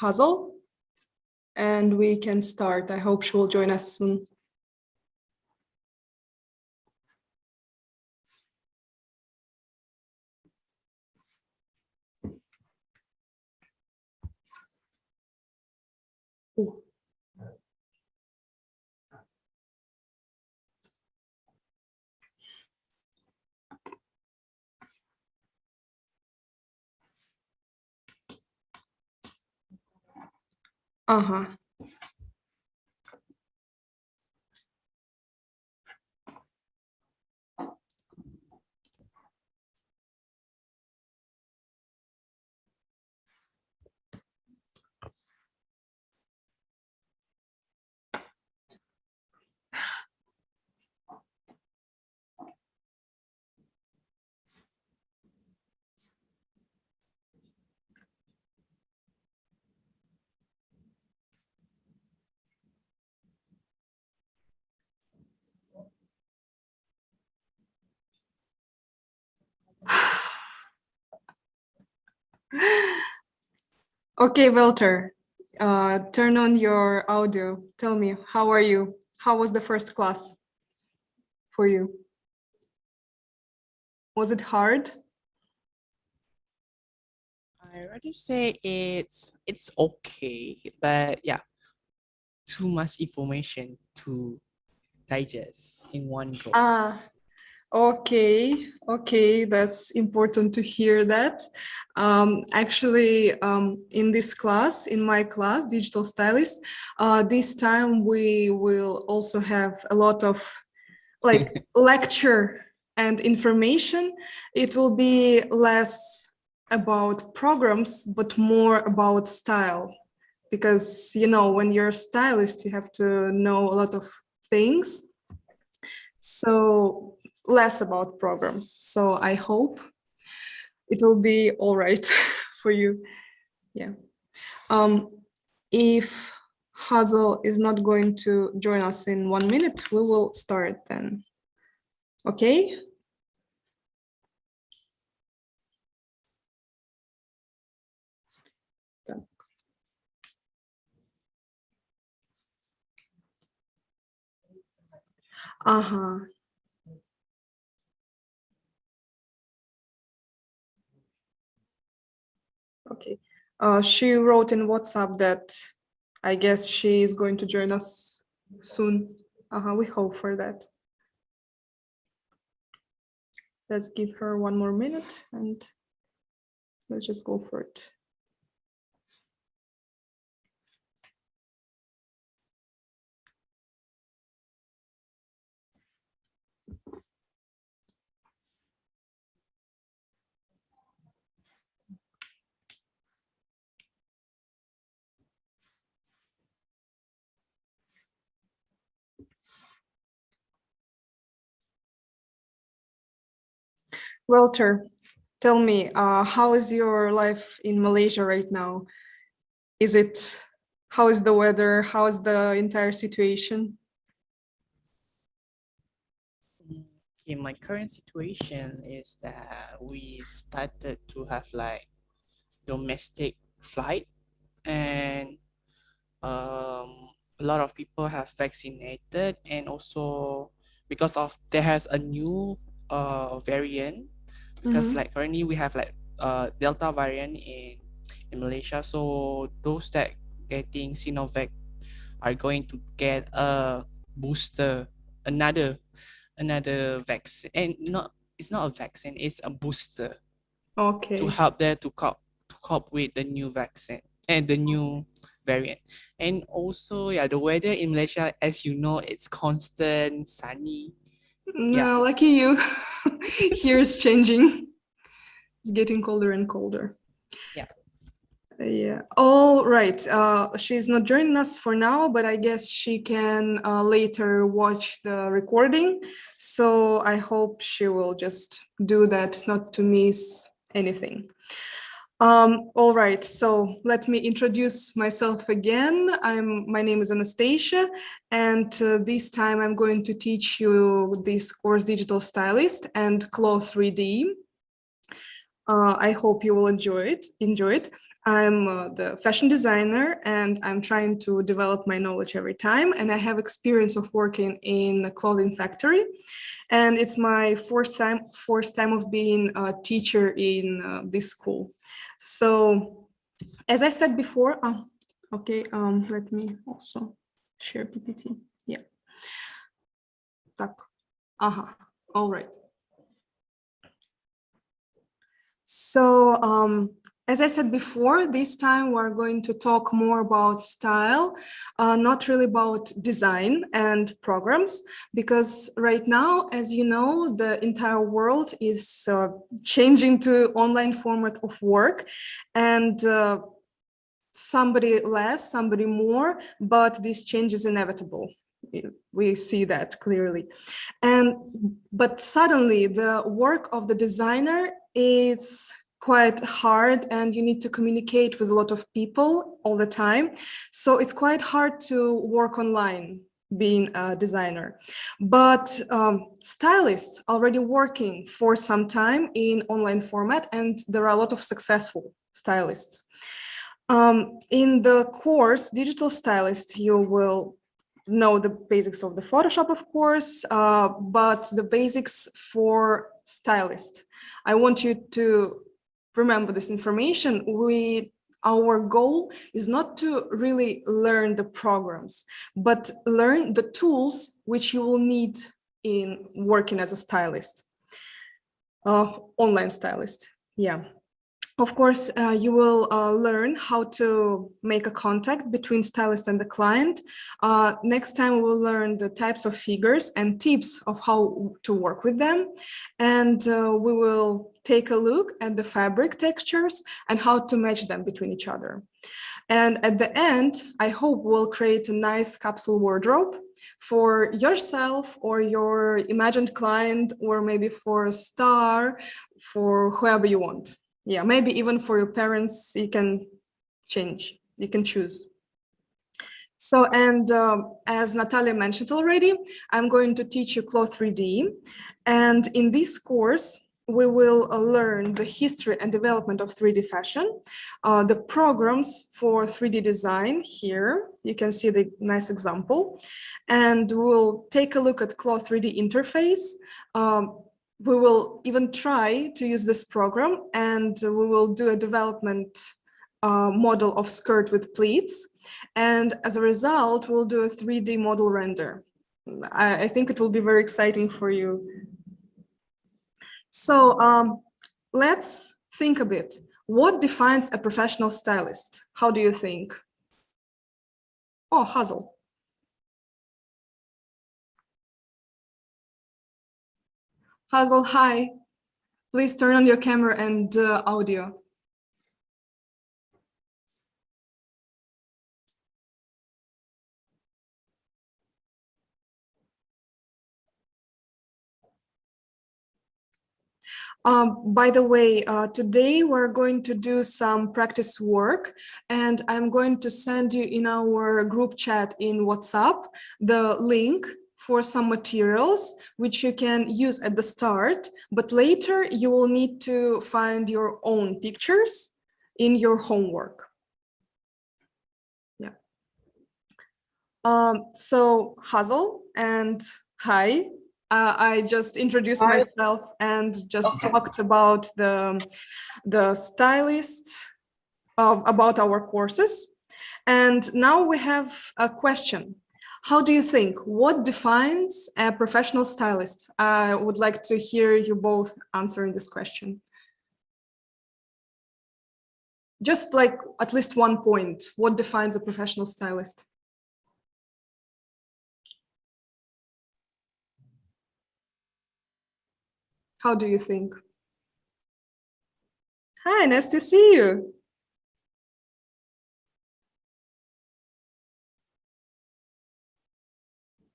Hazel, and we can start. I hope she will join us soon. Ooh. Uh-huh. Okay, Walter, turn on your audio. Tell me, how are you? How was the first class for you? Was it hard? I already say it's okay, but yeah, too much information to digest in one go. Okay, that's important to hear that. Actually, in this class, in my class, Digital Stylist, this time we will also have a lot of like lecture and information. It will be less about programs, but more about style. Because, you know, when you're a stylist, you have to know a lot of things. So less about programs. So I hope it will be all right for you. Yeah. If Hazel is not going to join us in 1 minute, we will start then. Okay. Uh-huh. Okay. She wrote in WhatsApp that I guess she is going to join us soon. We hope for that. Let's give her 1 more minute and let's just go for it. Walter, tell me, how is your life in Malaysia right now? How is the weather? How is the entire situation? Okay, my current situation is that we started to have like domestic flight, and a lot of people have vaccinated, and also because of there has a new variant, because like currently we have like Delta variant in Malaysia, so those that getting Sinovac are going to get a booster, another vaccine, and it's not a vaccine, it's a booster. Okay. To help them to cope with the new vaccine and the new variant. And also, yeah, the weather in Malaysia, as you know, it's constant sunny. No, lucky you. Here it's changing. It's getting colder and colder. Yeah. Yeah. All right. She's not joining us for now, but I guess she can later watch the recording. So I hope she will just do that, not to miss anything. All right, so let me introduce myself again. My name is Anastasia, and this time I'm going to teach you this course, Digital Stylist and Cloth 3D. I hope you will enjoy it. I'm the fashion designer, and I'm trying to develop my knowledge every time. And I have experience of working in a clothing factory, and it's my fourth time of being a teacher in this school. So, as I said before, okay, let me also share PPT. Yeah. Так. All right. So, as I said before, this time we're going to talk more about style, not really about design and programs, because right now, as you know, the entire world is changing to online format of work, and somebody less, somebody more, but this change is inevitable. We see that clearly. But suddenly the work of the designer is quite hard, and you need to communicate with a lot of people all the time. So it's quite hard to work online being a designer. But stylists already working for some time in online format, and there are a lot of successful stylists. In the course Digital Stylist, you will know the basics of the Photoshop, of course, but the basics for stylist. I want you to remember this information. Our goal is not to really learn the programs, but learn the tools which you will need in working as a stylist, online stylist. Yeah. Of course, you will learn how to make a contact between stylist and the client. Next time, we will learn the types of figures and tips of how to work with them. And we will take a look at the fabric textures and how to match them between each other. And at the end, I hope we'll create a nice capsule wardrobe for yourself or your imagined client, or maybe for a star, for whoever you want. Yeah, maybe even for your parents, you can choose. So, and as Natalia mentioned already, I'm going to teach you Cloth 3D. And in this course, we will learn the history and development of 3D fashion, the programs for 3D design here. You can see the nice example. And we'll take a look at Cloth 3D interface. We will even try to use this program, and we will do a development model of skirt with pleats. And as a result, we'll do a 3D model render. I think it will be very exciting for you. So let's think a bit. What defines a professional stylist? How do you think? Oh, Hazel. Hazel, hi. Please turn on your camera and audio. By the way, today we're going to do some practice work, and I'm going to send you in our group chat in WhatsApp the link for some materials which you can use at the start, but later you will need to find your own pictures in your homework. Yeah. So Hazel and hi. I just introduced myself and just talked about the stylist, about our courses. And now we have a question. How do you think? What defines a professional stylist? I would like to hear you both answering this question. Just like at least one point. What defines a professional stylist? How do you think? Hi, nice to see you.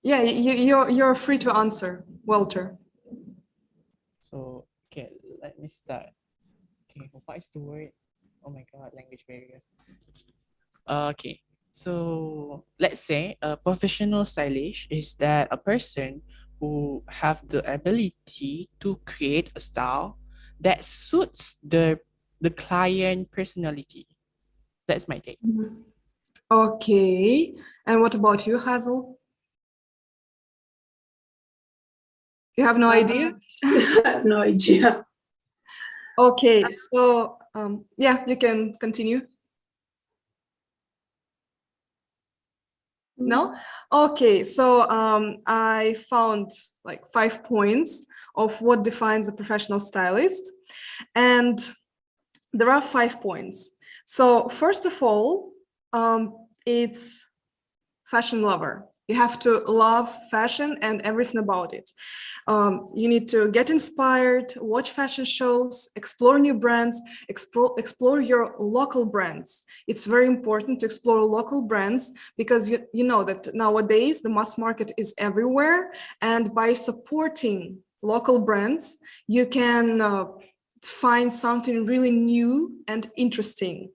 Yeah, you're free to answer, Walter. So, okay, let me start. Okay, what is the word? Oh my God, language barrier. Okay, so let's say a professional stylist is that a person who have the ability to create a style that suits the client personality. That's my take. Okay. And what about you, Hazel? You have no idea? I have no idea. Okay, so yeah, you can continue. No? Okay, so I found like 5 points of what defines a professional stylist. And there are 5 points. So first of all, it's fashion lover. You have to love fashion and everything about it. You need to get inspired, watch fashion shows, explore new brands, explore your local brands. It's very important to explore local brands because you know that nowadays the mass market is everywhere, and by supporting local brands, you can find something really new and interesting.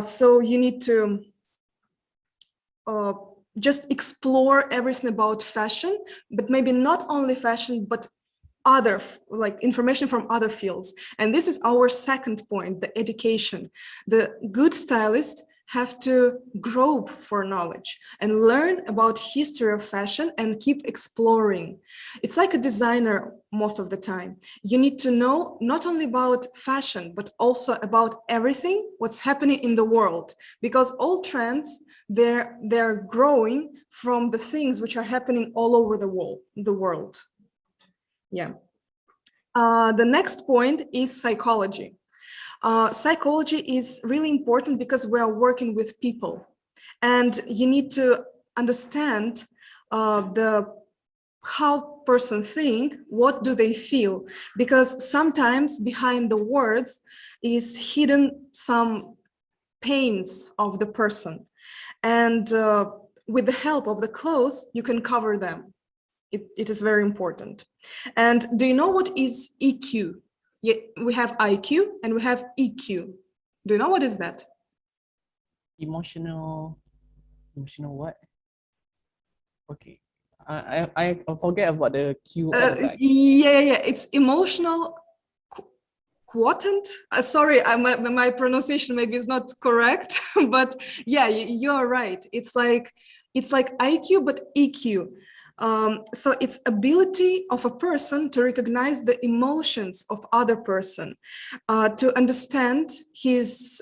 So you need to just explore everything about fashion, but maybe not only fashion, but other like information from other fields. And this is our second point, the education. The good stylists have to grope for knowledge and learn about history of fashion and keep exploring. It's like a designer most of the time. You need to know not only about fashion, but also about everything what's happening in the world, because all trends, they're growing from the things which are happening all over the world. Yeah. The next point is psychology. Psychology is really important because we are working with people, and you need to understand how person think, what do they feel, because sometimes behind the words is hidden some pains of the person, and with the help of the clothes you can cover them. It is very important. And do you know what is EQ? Yeah, we have IQ and we have EQ. Do you know what is that? Emotional what? Okay. I forget about the Q at the back. Yeah. It's emotional quotient. Sorry, my pronunciation maybe is not correct, but yeah, you're right. It's like IQ but EQ. So it's ability of a person to recognize the emotions of other person, to understand his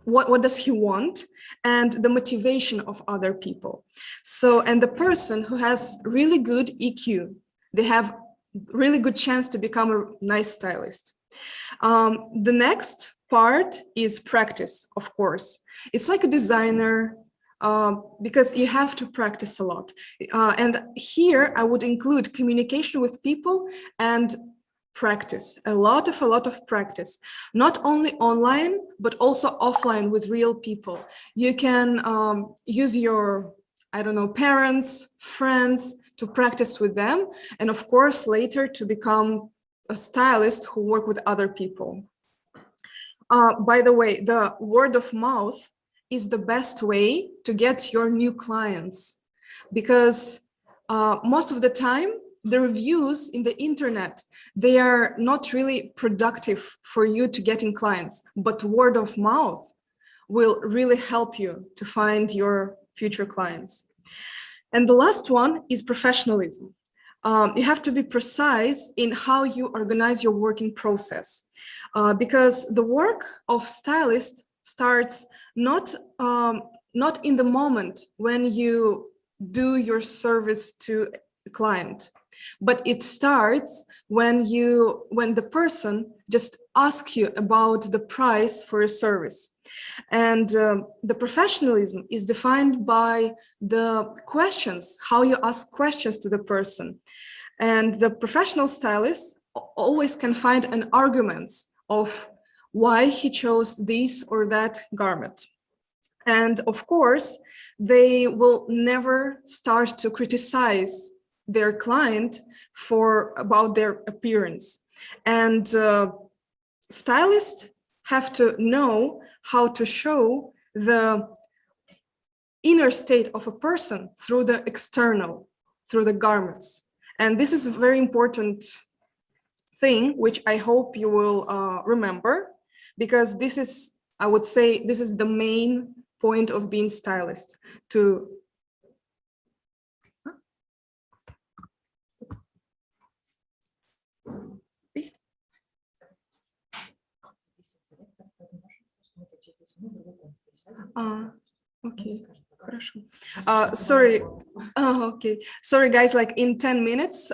what does he want and the motivation of other people. So, and the person who has really good EQ, they have really good chance to become a nice stylist. The next part is practice, of course. It's like a designer, because you have to practice a lot. And here I would include communication with people and practice, a lot of practice, not only online, but also offline with real people. You can use your, I don't know, parents, friends to practice with them. And of course, later to become a stylist who work with other people. By the way, the word of mouth is the best way to get your new clients, because most of the time the reviews in the internet, they are not really productive for you to getting clients, but word of mouth will really help you to find your future clients. And the last one is professionalism. You have to be precise in how you organize your working process, because the work of stylist starts not in the moment when you do your service to a client, but it starts when the person just asks you about the price for your service. And the professionalism is defined by the questions, how you ask questions to the person. And the professional stylist always can find an argument of why he chose this or that garment. And of course, they will never start to criticize their client about their appearance. And stylists have to know how to show the inner state of a person through the external, through the garments. And this is a very important thing, which I hope you will remember, because this is I would say this is the main point of being stylist, to okay, хорошо. Sorry. Okay. Sorry, guys. Like in 10 minutes,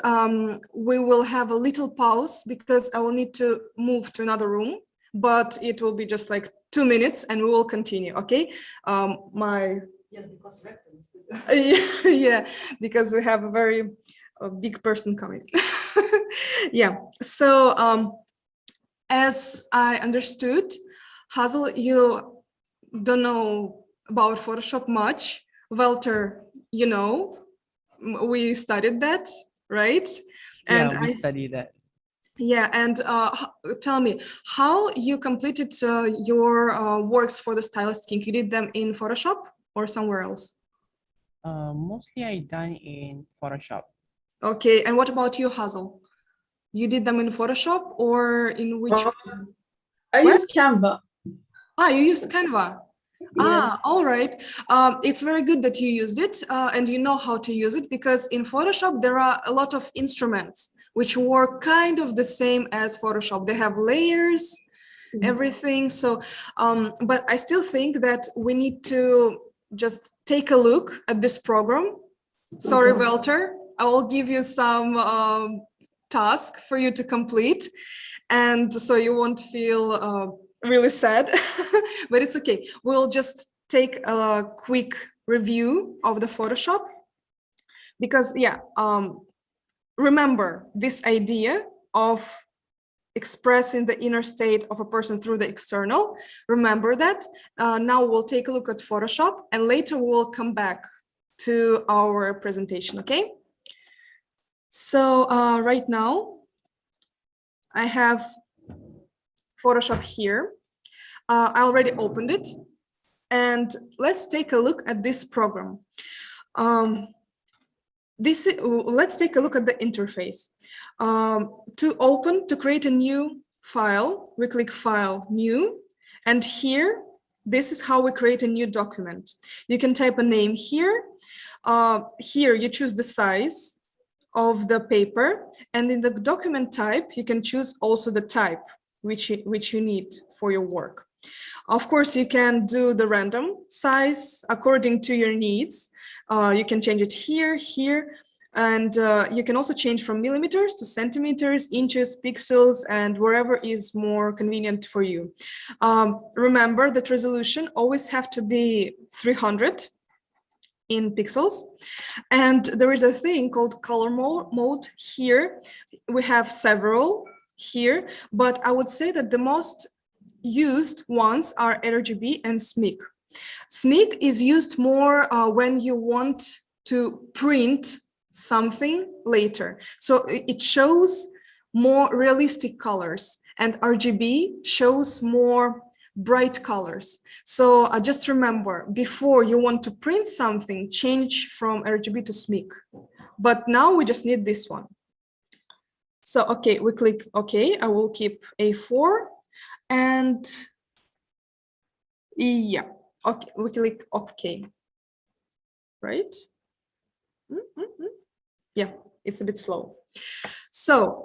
we will have a little pause because I will need to move to another room, but it will be just like 2 minutes and we will continue. Okay. Yeah, because we have a very big person coming. Yeah. So as I understood, Hazel, you don't know about Photoshop much. Walter, you know, we studied that, right? And Yeah, we study that. yeah, and tell me, how you completed your works for the stylist king? You did them in Photoshop or somewhere else? Mostly I done in Photoshop. Okay, and what about you, Hazel? You did them in Photoshop or in which? I Where? use Canva. You used Canva. Yeah. All right. It's very good that you used it and you know how to use it, because in Photoshop there are a lot of instruments which work kind of the same as Photoshop. They have layers, everything. So, but I still think that we need to just take a look at this program. Sorry, Okay. Walter, I will give you some task for you to complete, and so you won't feel really sad, but it's okay. We'll just take a quick review of the Photoshop, because yeah, remember this idea of expressing the inner state of a person through the external. Remember that. Now we'll take a look at Photoshop and later we'll come back to our presentation, okay? So right now I have Photoshop here. I already opened it, and let's take a look at this program. Let's take a look at the interface. To create a new file, we click File, New, and here, this is how we create a new document. You can type a name here. Here you choose the size of the paper, and in the document type, you can choose also the type which you need for your work. Of course, you can do the random size according to your needs. You can change it here, and you can also change from millimeters to centimeters, inches, pixels, and wherever is more convenient for you. Remember that resolution always have to be 300 in pixels. And there is a thing called color mode here. We have several here, but I would say that the most used ones are RGB and SMIC. SMIC is used more when you want to print something later. So it shows more realistic colors, and RGB shows more bright colors. So just remember, before you want to print something, change from RGB to SMIC. But now we just need this one. So, okay, we click OK. I will keep A4. And yeah, okay, we click OK. Right? Yeah, it's a bit slow. So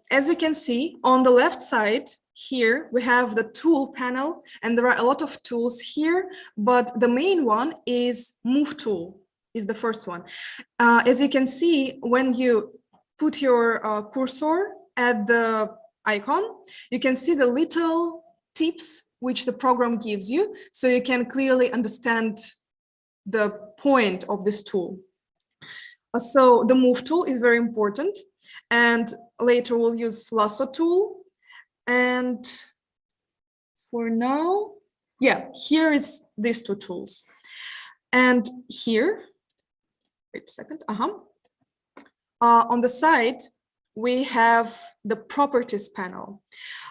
as you can see on the left side here, we have the tool panel, and there are a lot of tools here, but the main one is Move tool, is the first one. As you can see, when you put your cursor at the icon, you can see the little tips which the program gives you, so you can clearly understand the point of this tool. So the Move tool is very important, and later we'll use Lasso tool. And for now, yeah, here is these two tools. And here, wait a second, on the side, we have the Properties panel.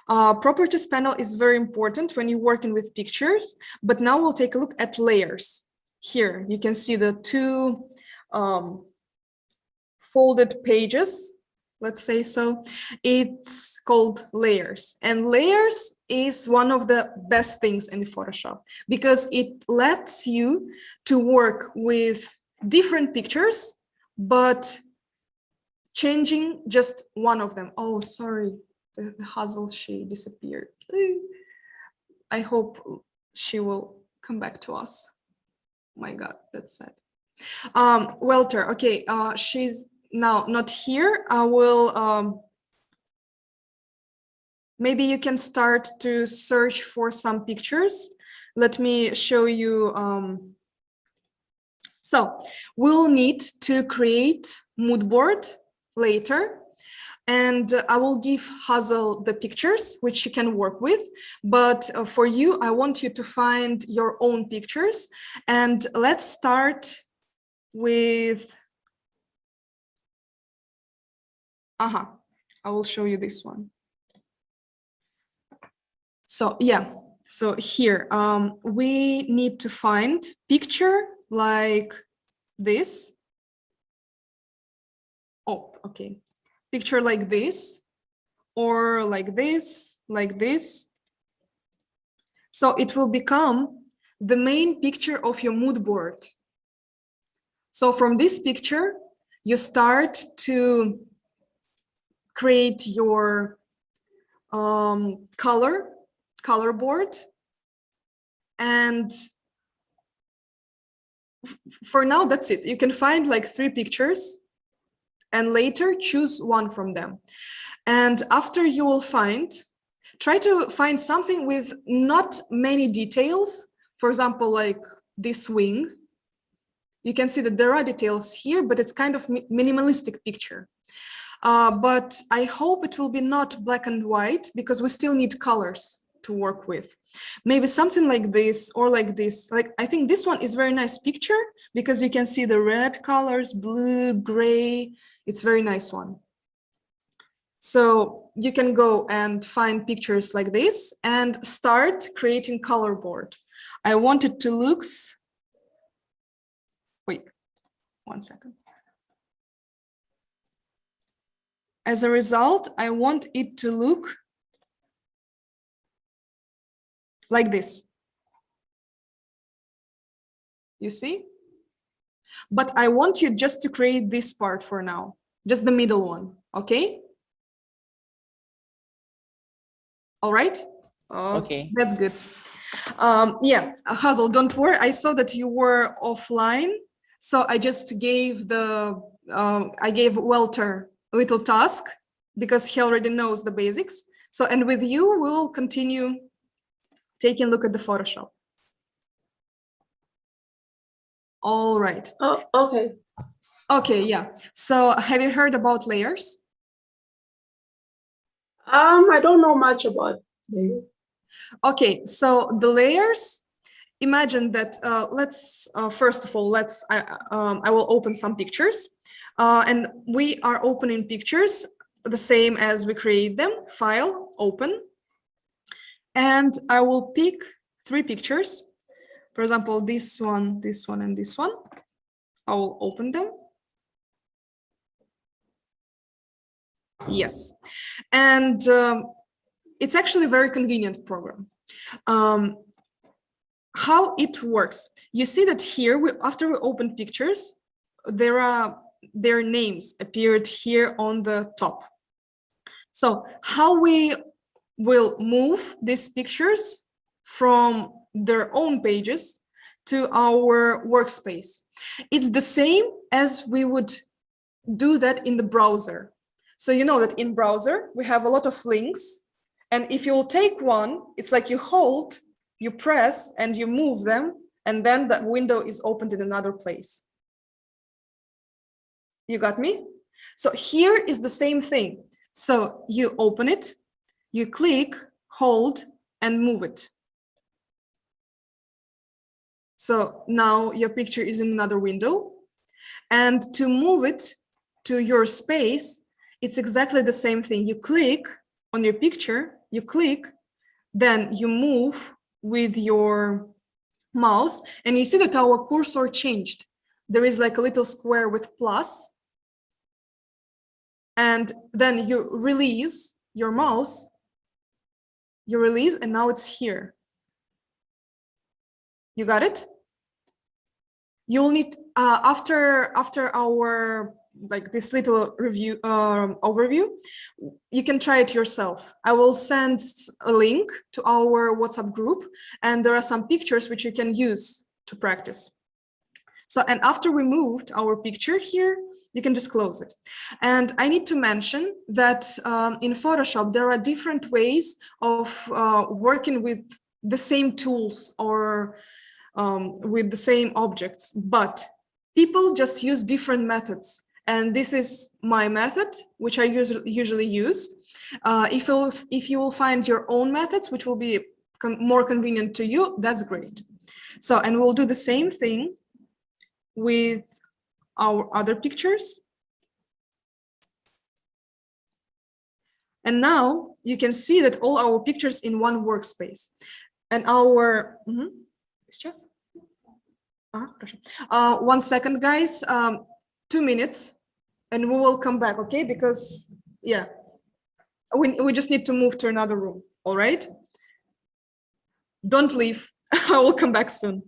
Properties panel is very important when you're working with pictures, but now we'll take a look at layers. Here, you can see the two folded pages let's say so. It's called layers, and layers is one of the best things in Photoshop because it lets you to work with different pictures, but changing just one of them. Oh, sorry, the Hazel, she disappeared. I hope she will come back to us. My God, that's sad. Welter, okay, she's now not here. I will, maybe you can start to search for some pictures. Let me show you. So we'll need to create mood board later. And I will give Hazel the pictures, which she can work with. But for you, I want you to find your own pictures. And let's start with, I will show you this one. So yeah, so here, we need to find picture like this. Oh, okay. Picture like this, or like this, like this. So it will become the main picture of your mood board. So from this picture, you start to create your color board. And for now, that's it. You can find like 3 pictures and later choose one from them. And after you will try to find something with not many details. For example, like this wing. You can see that there are details here, but it's kind of minimalistic picture. But I hope it will be not black and white because we still need colors to work with. Maybe something like this or like this. Like, I think this one is very nice picture because you can see the red colors, blue, gray. It's very nice one. So you can go and find pictures like this and start creating color board. I want it to look, wait, 1 second. As a result, I want it to look like this. You see? But I want you just to create this part for now, just the middle one, okay? All right? Okay. That's good. Yeah, Hazel, don't worry. I saw that you were offline, so I just gave I gave Walter a little task because he already knows the basics. So, and with you, we'll continue taking a look at the Photoshop. All right. Oh, okay. Okay, yeah. So have you heard about layers? I don't know much about layers. Okay, so the layers, imagine that, let's, first of all, I will open some pictures. And we are opening pictures the same as we create them, file, open. And I will pick 3 pictures. For example, this one, and this one. I will open them. Yes. And it's actually a very convenient program. How it works, you see that here, after we open pictures, their names appeared here on the top. So how we will move these pictures from their own pages to our workspace. It's the same as we would do that in the browser. So you know that in browser, we have a lot of links. And if you will take one, it's like you hold, you press, and you move them, and then that window is opened in another place. You got me? So here is the same thing. So you open it, you click, hold, and move it. So now your picture is in another window. And to move it to your space, it's exactly the same thing. You click on your picture, you click, then you move with your mouse, and you see that our cursor changed. There is like a little square with plus. and then you release your mouse, you release, and now it's here. You got it? You'll need, after our like this little review overview, you can try it yourself. I will send a link to our WhatsApp group, and there are some pictures which you can use to practice. So, and after we moved our picture here, you can just close it. And I need to mention that in Photoshop, there are different ways of working with the same tools or with the same objects, but people just use different methods. And this is my method, which I usually use. If you will find your own methods, which will be more convenient to you, that's great. So, and we'll do the same thing with our other pictures. And now you can see that all our pictures in one workspace. And our, сейчас. 1 second, guys, 2 minutes, and we will come back, okay? Because, yeah, we just need to move to another room, all right? Don't leave, I will come back soon.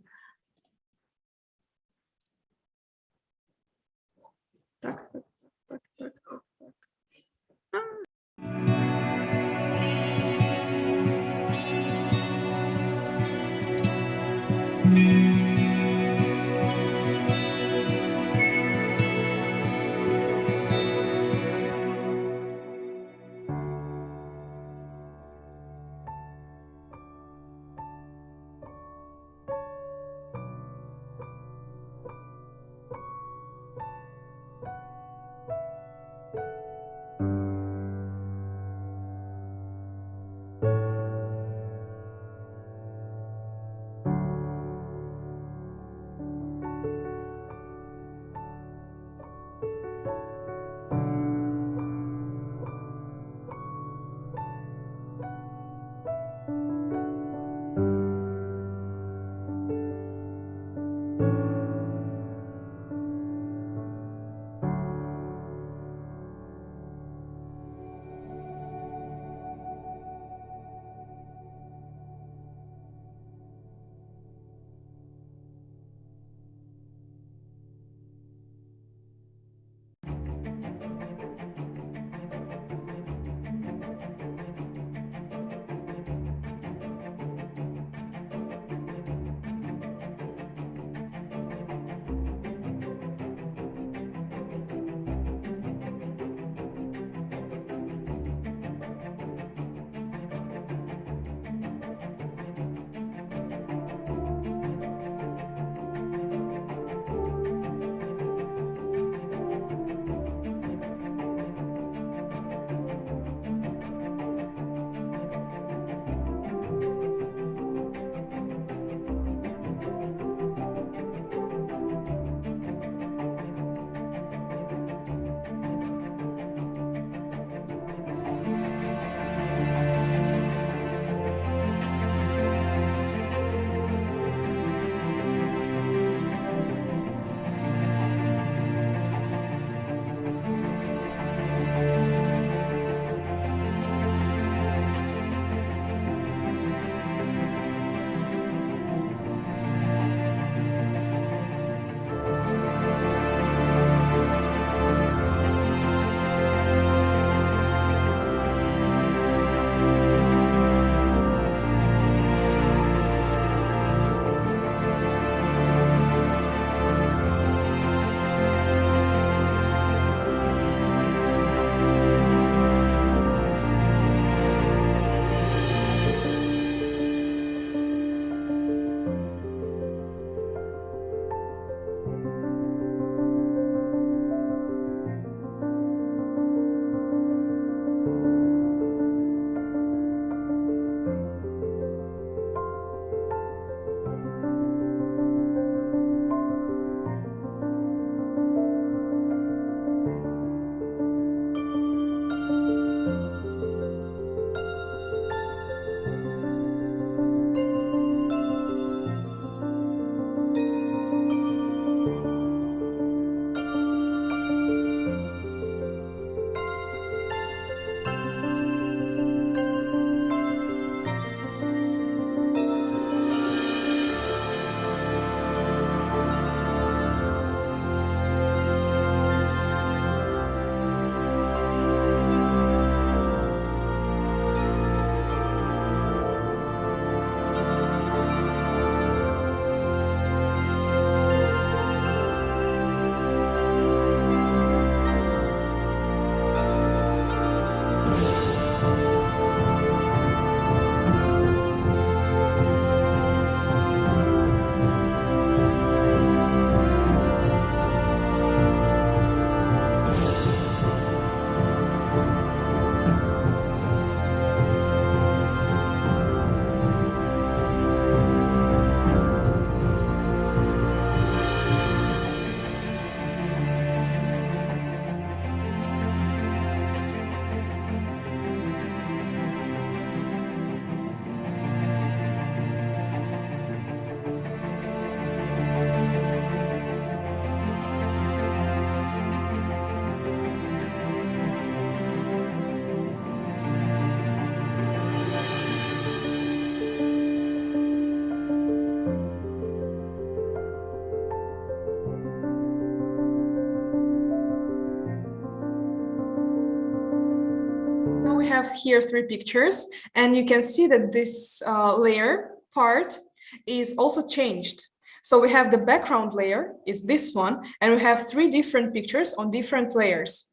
have here 3 pictures, and you can see that this layer part is also changed. So we have the background layer is this one, and we have 3 different pictures on different layers.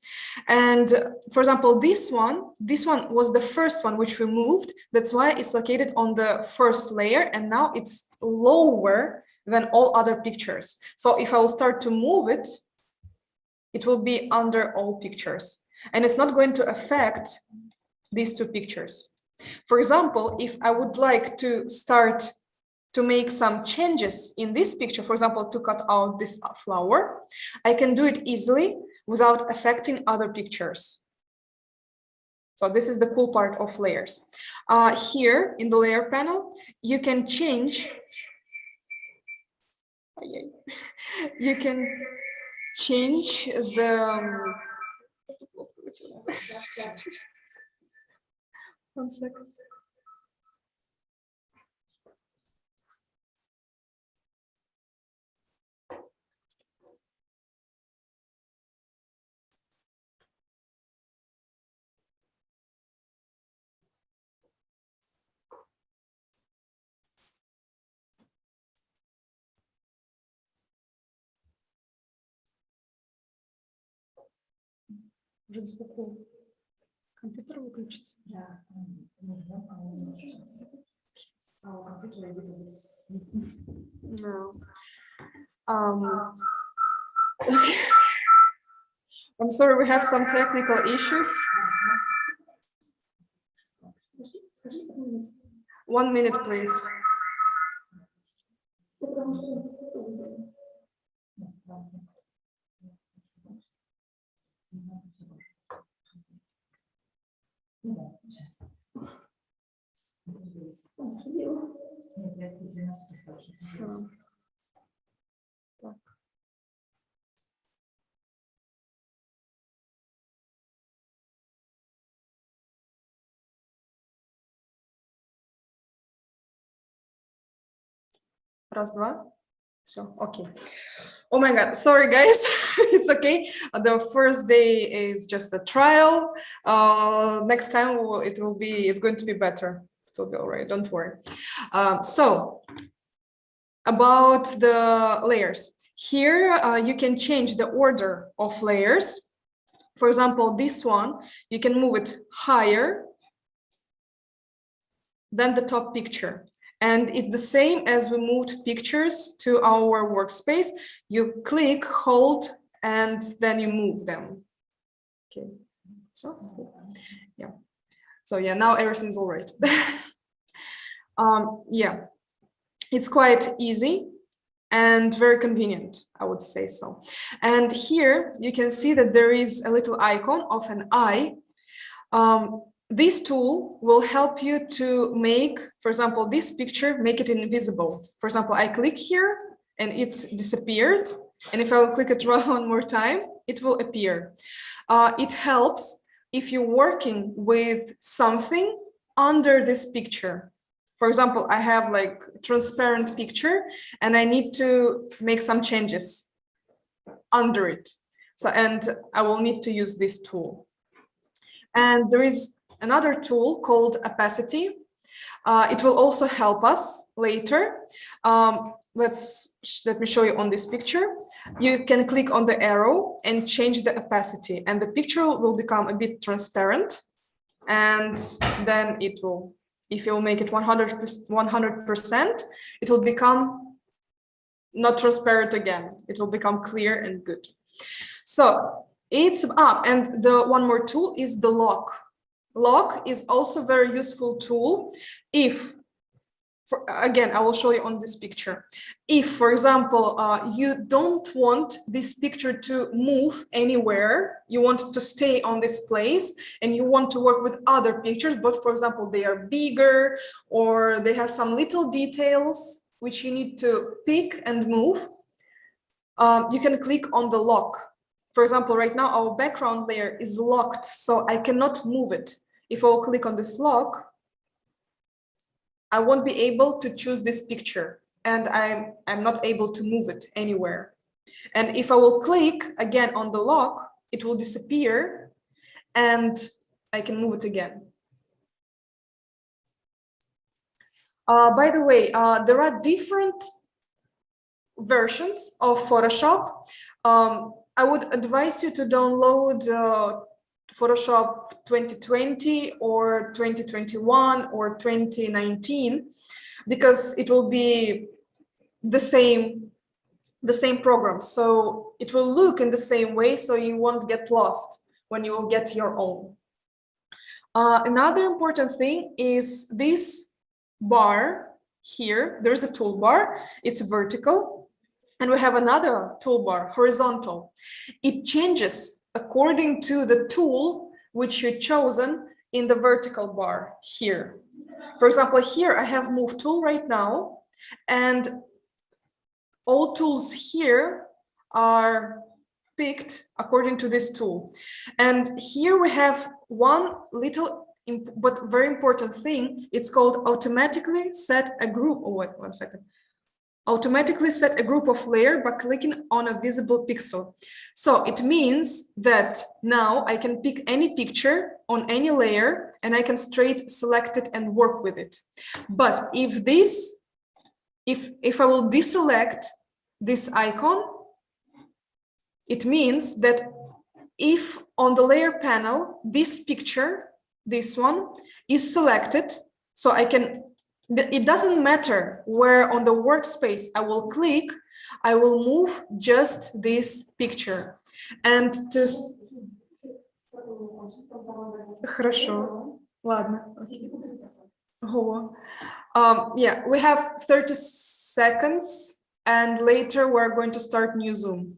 And for example, this one was the first one which we moved. That's why it's located on the first layer, and now it's lower than all other pictures. So if I will start to move it, it will be under all pictures, and it's not going to affect these 2 pictures. For example, if I would like to start to make some changes in this picture, for example, to cut out this flower, I can do it easily without affecting other pictures. So this is the cool part of layers. Here in the layer panel, you can change. You can change the. One second. Уже звук компьютера выключится. Да. No. I'm sorry, we have some technical issues. 1 minute, please. Раз, два. Все, okay. Oh my God, sorry guys, it's okay. The first day is just a trial. Next time it's going to be better. It will be all right, don't worry. So about the layers. Here you can change the order of layers. For example, this one, you can move it higher than the top picture. And it's the same as we moved pictures to our workspace. You click, hold, and then you move them. Okay, so yeah. So yeah, now everything's all right. Yeah, it's quite easy and very convenient, I would say so. And here you can see that there is a little icon of an eye. This tool will help you to make, for example, this picture, make it invisible. For example, I click here and it disappeared. And if I will click it one more time, it will appear. It helps if you're working with something under this picture. For example, I have like transparent picture and I need to make some changes under it. So, and I will need to use this tool. And there is another tool called opacity. It will also help us later. Let me show you on this picture. You can click on the arrow and change the opacity, and the picture will become a bit transparent. And then it will, if you make it 100%, it will become not transparent again. It will become clear and good. So it's up. And the one more tool is the lock. Lock is also a very useful tool. If, again, I will show you on this picture. If, for example, you don't want this picture to move anywhere, you want to stay on this place and you want to work with other pictures, but for example, they are bigger or they have some little details which you need to pick and move, you can click on the lock. For example, right now our background layer is locked, so I cannot move it. If I will click on this lock, I won't be able to choose this picture and I'm not able to move it anywhere. And if I will click again on the lock, it will disappear and I can move it again. By the way, there are different versions of Photoshop. I would advise you to download Photoshop 2020 or 2021 or 2019, because it will be the same program. So it will look in the same way, so you won't get lost when you will get your own. Another important thing is this bar here. There's a toolbar, it's vertical, and we have another toolbar, horizontal. It changes according to the tool which you've chosen in the vertical bar here. For example, here I have Move tool right now, and all tools here are picked according to this tool. And here we have one little but very important thing. It's called automatically set a group. Oh, wait, 1 second. Automatically set a group of layer by clicking on a visible pixel. So it means that now I can pick any picture on any layer and I can straight select it and work with it. But if I will deselect this icon, it means that if on the layer panel, this picture, this one, is selected, so I can, it doesn't matter where on the workspace I will click, I will move just this picture. And to... Хорошо. Ладно. Yeah, we have 30 seconds. And later we're going to start new Zoom.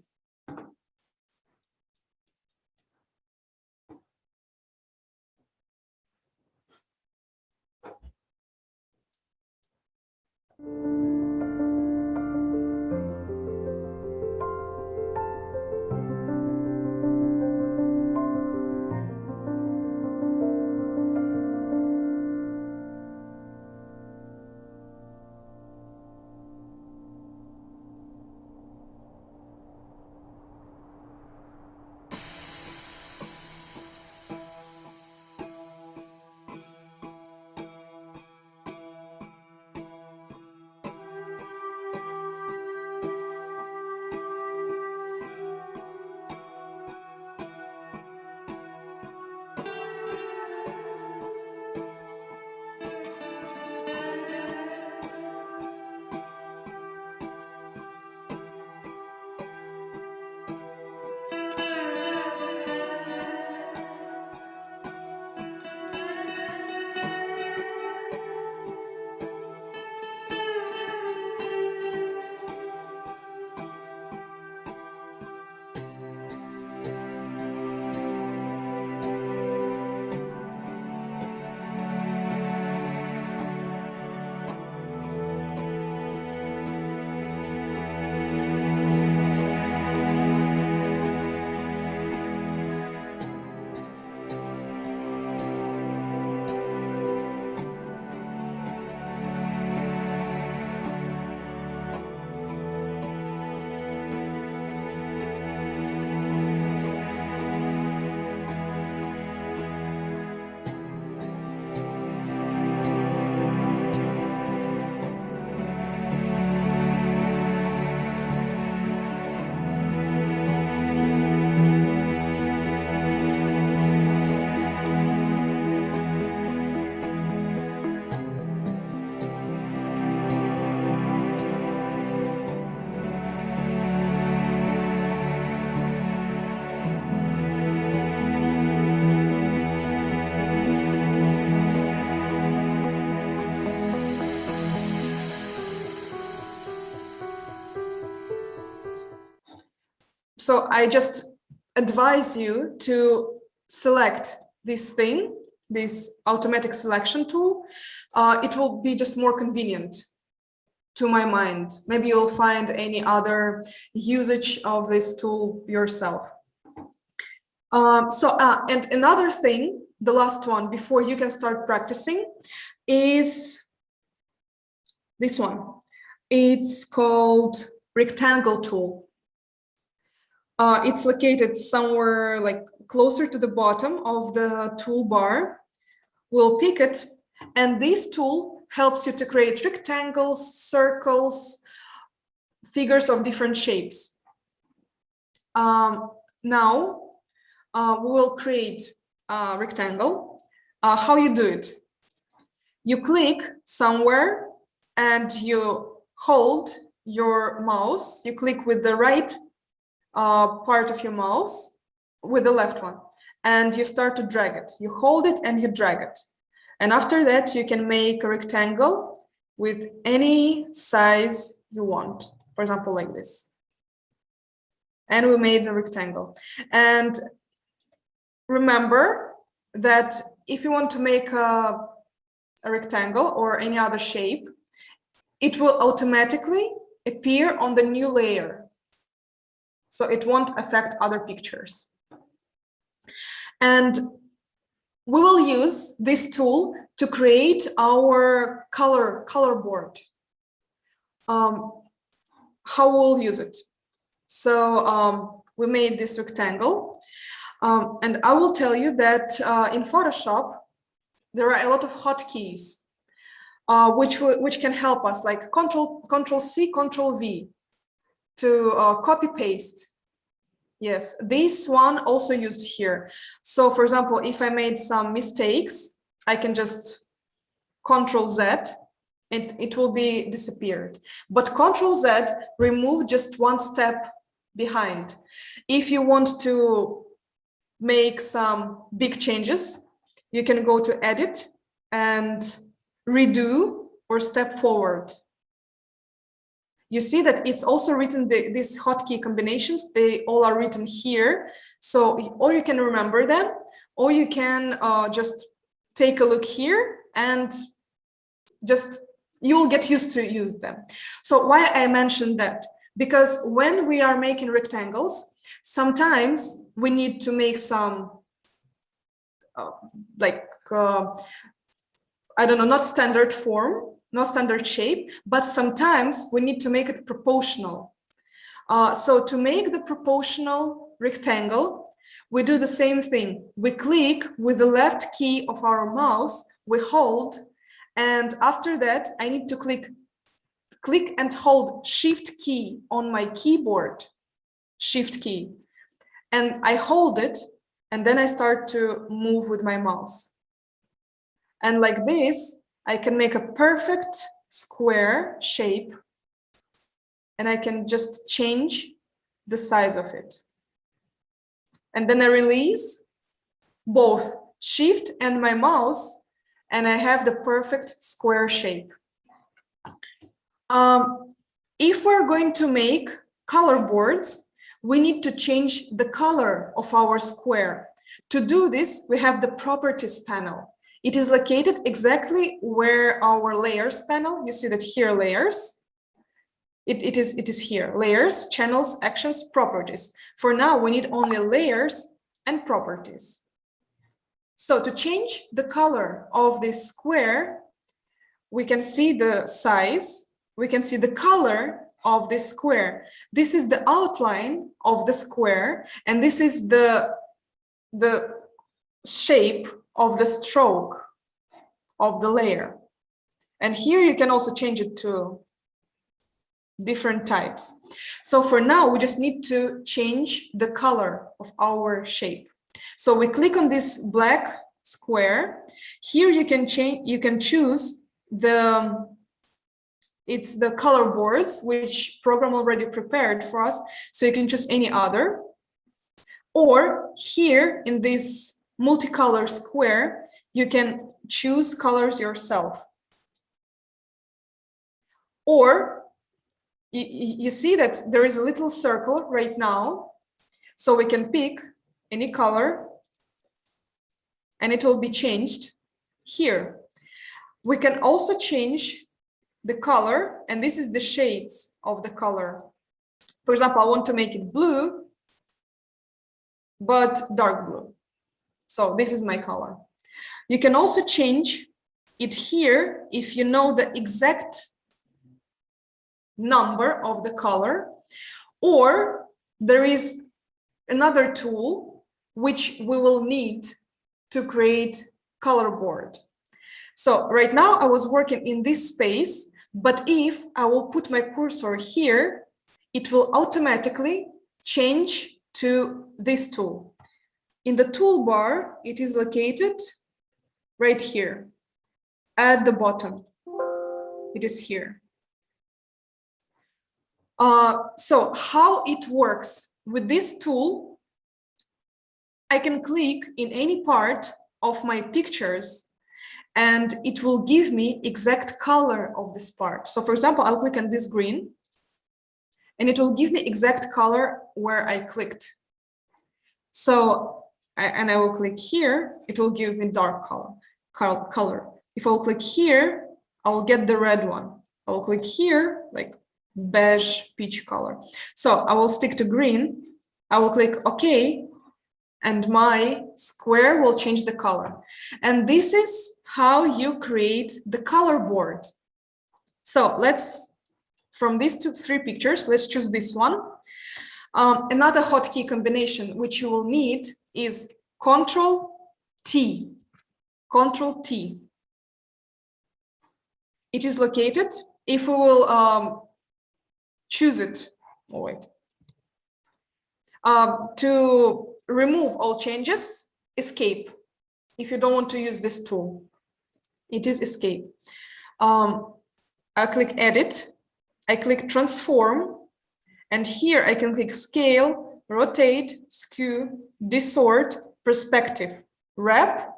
So I just advise you to select this thing, this automatic selection tool. It will be just more convenient to my mind. Maybe you'll find any other usage of this tool yourself. And another thing, the last one before you can start practicing, is this one. It's called rectangle tool. It's located somewhere like closer to the bottom of the toolbar. We'll pick it, and this tool helps you to create rectangles, circles, figures of different shapes. Now we will create a rectangle. How you do it? You click somewhere and you hold your mouse. You click with the right part of your mouse with the left one, and you start to drag it. You hold it and you drag it. And after that, you can make a rectangle with any size you want. For example, like this. And we made a rectangle. And remember that if you want to make a rectangle or any other shape, it will automatically appear on the new layer. So it won't affect other pictures. And we will use this tool to create our color board. How we'll use it? So we made this rectangle, and I will tell you that in Photoshop there are a lot of hotkeys which can help us, like Control C, Control V to copy paste. Yes, this one also used here. So for example, if I made some mistakes, I can just Control Z and it will be disappeared. But Control Z remove just one step behind. If you want to make some big changes, you can go to Edit and Redo or Step Forward. You see that it's also written, these hotkey combinations, they all are written here. So, or you can remember them, or you can just take a look here and just, you'll get used to use them. So why I mentioned that? Because when we are making rectangles, sometimes we need to make some, I don't know, not standard form, not standard shape, but sometimes we need to make it proportional. So to make the proportional rectangle, we do the same thing. We click with the left key of our mouse, we hold, and after that, I need to click and hold Shift key on my keyboard, Shift key, and I hold it, and then I start to move with my mouse. And like this, I can make a perfect square shape, and I can just change the size of it. And then I release both Shift and my mouse, and I have the perfect square shape. If we're going to make color boards, we need to change the color of our square. To do this, we have the Properties panel. It is located exactly where our Layers panel, you see that here, Layers. It is here, Layers, Channels, Actions, Properties. For now, we need only Layers and Properties. So to change the color of this square, we can see the size, we can see the color of this square. This is the outline of the square, and this is the shape of the stroke of the layer. And here you can also change it to different types. So for now, we just need to change the color of our shape. So we click on this black square. Here you can change, you can choose it's the color boards, which program already prepared for us. So you can choose any other. Or here in this multicolor square, you can choose colors yourself. Or you see that there is a little circle right now. So we can pick any color and it will be changed here. We can also change the color, and this is the shades of the color. For example, I want to make it blue, but dark blue. So this is my color. You can also change it here if you know the exact number of the color, or there is another tool which we will need to create color board. So right now I was working in this space, but if I will put my cursor here, it will automatically change to this tool. In the toolbar, it is located right here at the bottom. It is here. So how it works with this tool, I can click in any part of my pictures and it will give me exact color of this part. So for example, I'll click on this green and it will give me exact color where I clicked. So, and I will click here, it will give me dark color. If I'll click here, I'll get the red one. I'll click here, like beige peach color. So I will stick to green. I will click OK, and my square will change the color. And this is how you create the color board. So let's, from these three pictures, let's choose this one. Another hotkey combination which you will need is Control-T. Control-T. It is located, if we will choose it, oh wait, to remove all changes, escape. If you don't want to use this tool, it is escape. I click edit, I click transform, and here I can click scale, rotate, skew, distort, perspective, wrap,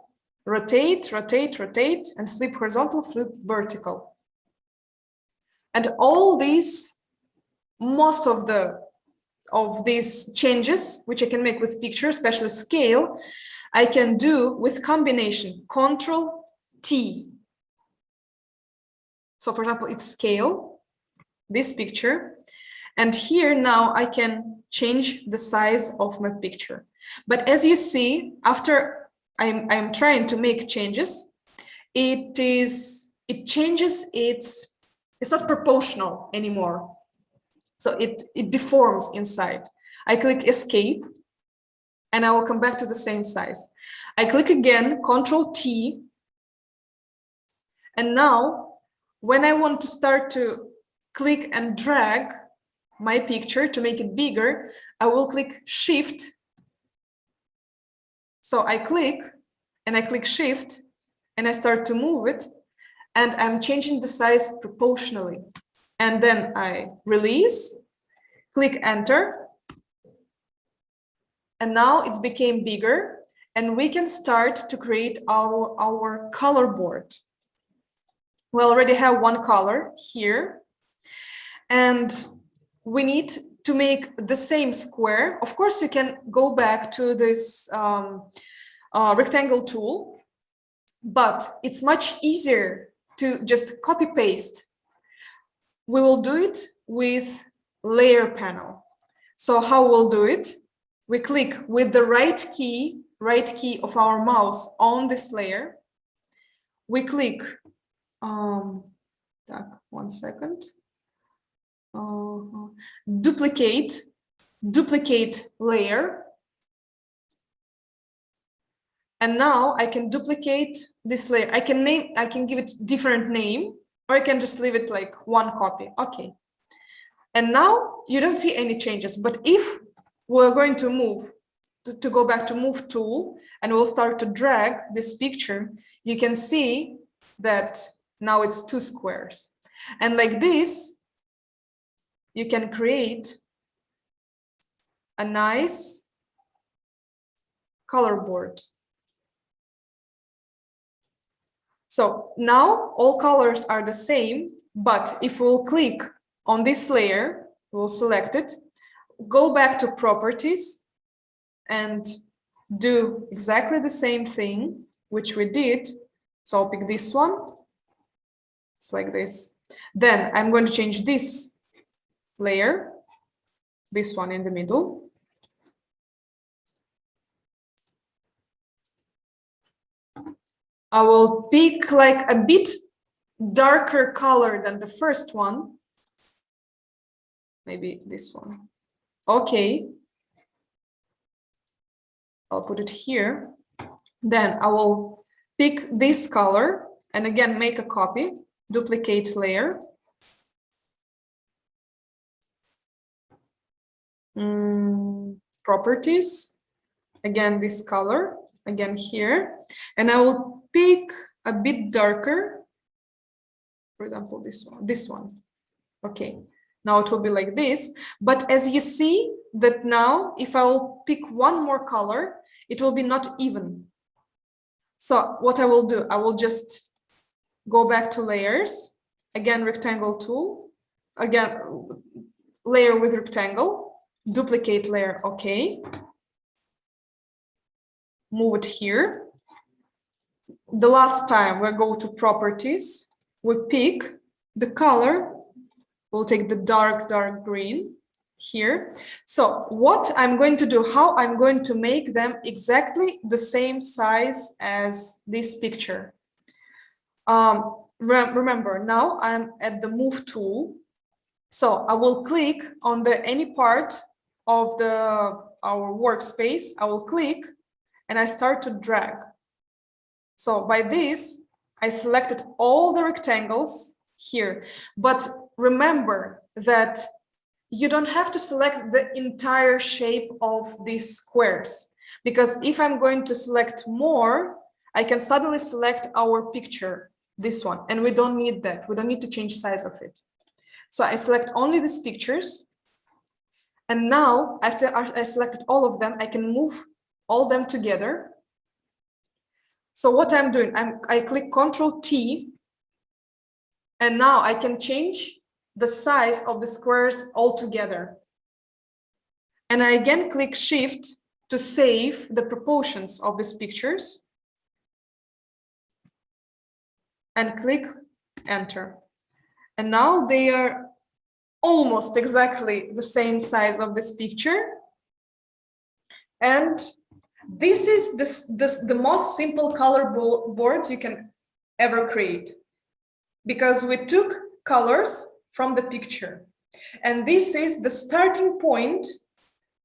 rotate, rotate, rotate, and flip horizontal, flip vertical. And all these, most of these changes, which I can make with picture, especially scale, I can do with combination, Control-T. So for example, it's scale, this picture, and here now I can change the size of my picture. But as you see, after I'm trying to make changes, it changes, it's not proportional anymore. So it deforms inside. I click escape and I will come back to the same size. I click again, Control-T, and now when I want to start to click and drag my picture to make it bigger, I will click Shift. So I click and I click Shift and I start to move it and I'm changing the size proportionally. And then I release, click Enter, and now it's became bigger and we can start to create our color board. We already have one color here and we need to make the same square. Of course, you can go back to this rectangle tool, but it's much easier to just copy paste. We will do it with layer panel. So how we'll do it? We click with the right key of our mouse on this layer. We click, one second. Duplicate layer. And now I can duplicate this layer. I can give it different name, or I can just leave it like one copy. Okay. And now you don't see any changes, but if we're going to move, to go back to move tool, and we'll start to drag this picture, you can see that now it's 2 squares. And like this, you can create a nice color board. So now all colors are the same, but if we'll click on this layer, we'll select it, go back to properties and do exactly the same thing, which we did. So I'll pick this one. It's like this. Then I'm going to change this layer, this one in the middle. I will pick like a bit darker color than the first one. Maybe this one. Okay. I'll put it here. Then I will pick this color and again, make a copy, duplicate layer. Properties, again, this color, again here, and I will pick a bit darker, for example, this one. Okay, now it will be like this, but as you see that now, if I will pick one more color, it will be not even. So what I will do, I will just go back to layers, again, rectangle tool, again, layer with rectangle, duplicate layer, okay. Move it here. The last time we go to properties, we pick the color, we'll take the dark green here. So what I'm going to do, how I'm going to make them exactly the same size as this picture. Remember, now I'm at the move tool. So I will click on any part of our workspace. I will click and I start to drag. So by this, I selected all the rectangles here. But remember that you don't have to select the entire shape of these squares, because if I'm going to select more, I can suddenly select our picture, this one, and we don't need that. We don't need to change size of it. So I select only these pictures. And now, after I selected all of them, I can move all them together. So what I'm doing, I click Ctrl-T, and now I can change the size of the squares altogether. And I again click Shift to save the proportions of these pictures. And click Enter. And now they are almost exactly the same size of this picture. And this is the most simple color board you can ever create, because we took colors from the picture. And this is the starting point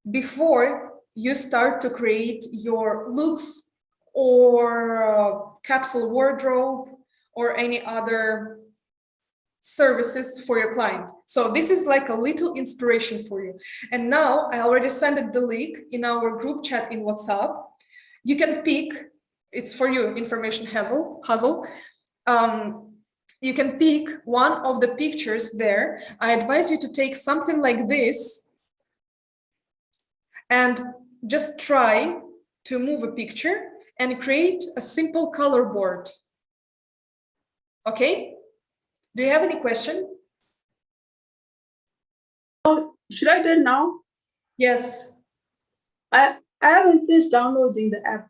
before you start to create your looks or capsule wardrobe or any other services for your client. So this is like a little inspiration for you. And now I already sent the link in our group chat in WhatsApp. You can pick, it's for you, information hustle. You can pick one of the pictures there. I advise you to take something like this and just try to move a picture and create a simple color board. Okay? Do you have any question? Oh, should I do it now? Yes. I haven't finished downloading the app.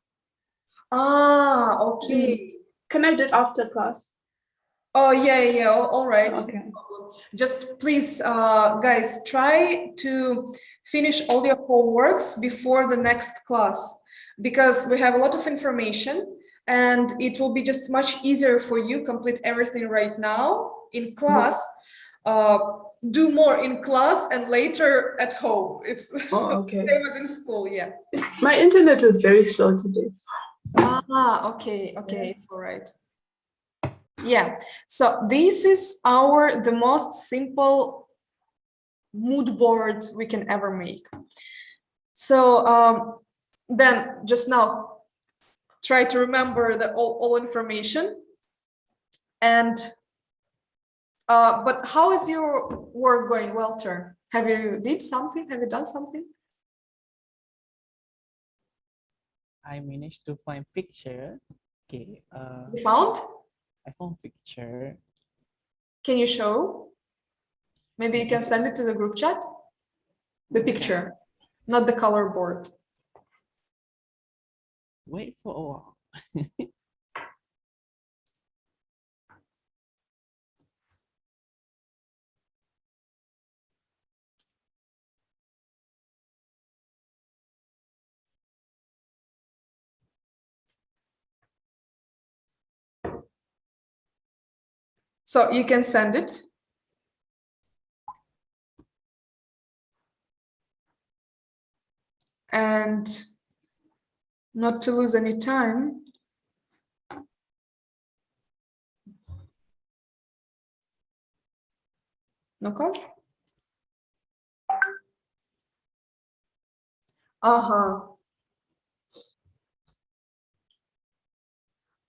Ah, okay. Can I do it after class? Oh, yeah, all right. Okay. Just please, guys, try to finish all your homeworks before the next class, because we have a lot of information and it will be just much easier for you complete everything right now in class. Do more in class and later at home. It's okay. same as in school, yeah. My internet is very slow today. Okay, it's all right. Yeah, so this is the most simple mood board we can ever make. So then just now try to remember all information. And but how is your work going, Walter? Have you done something? I managed to find picture. Okay. You found? I found picture. Can you show? Maybe you can send it to the group chat. The picture, not the color board. Wait for a while. So you can send it. And not to lose any time, Okay. Uh-huh.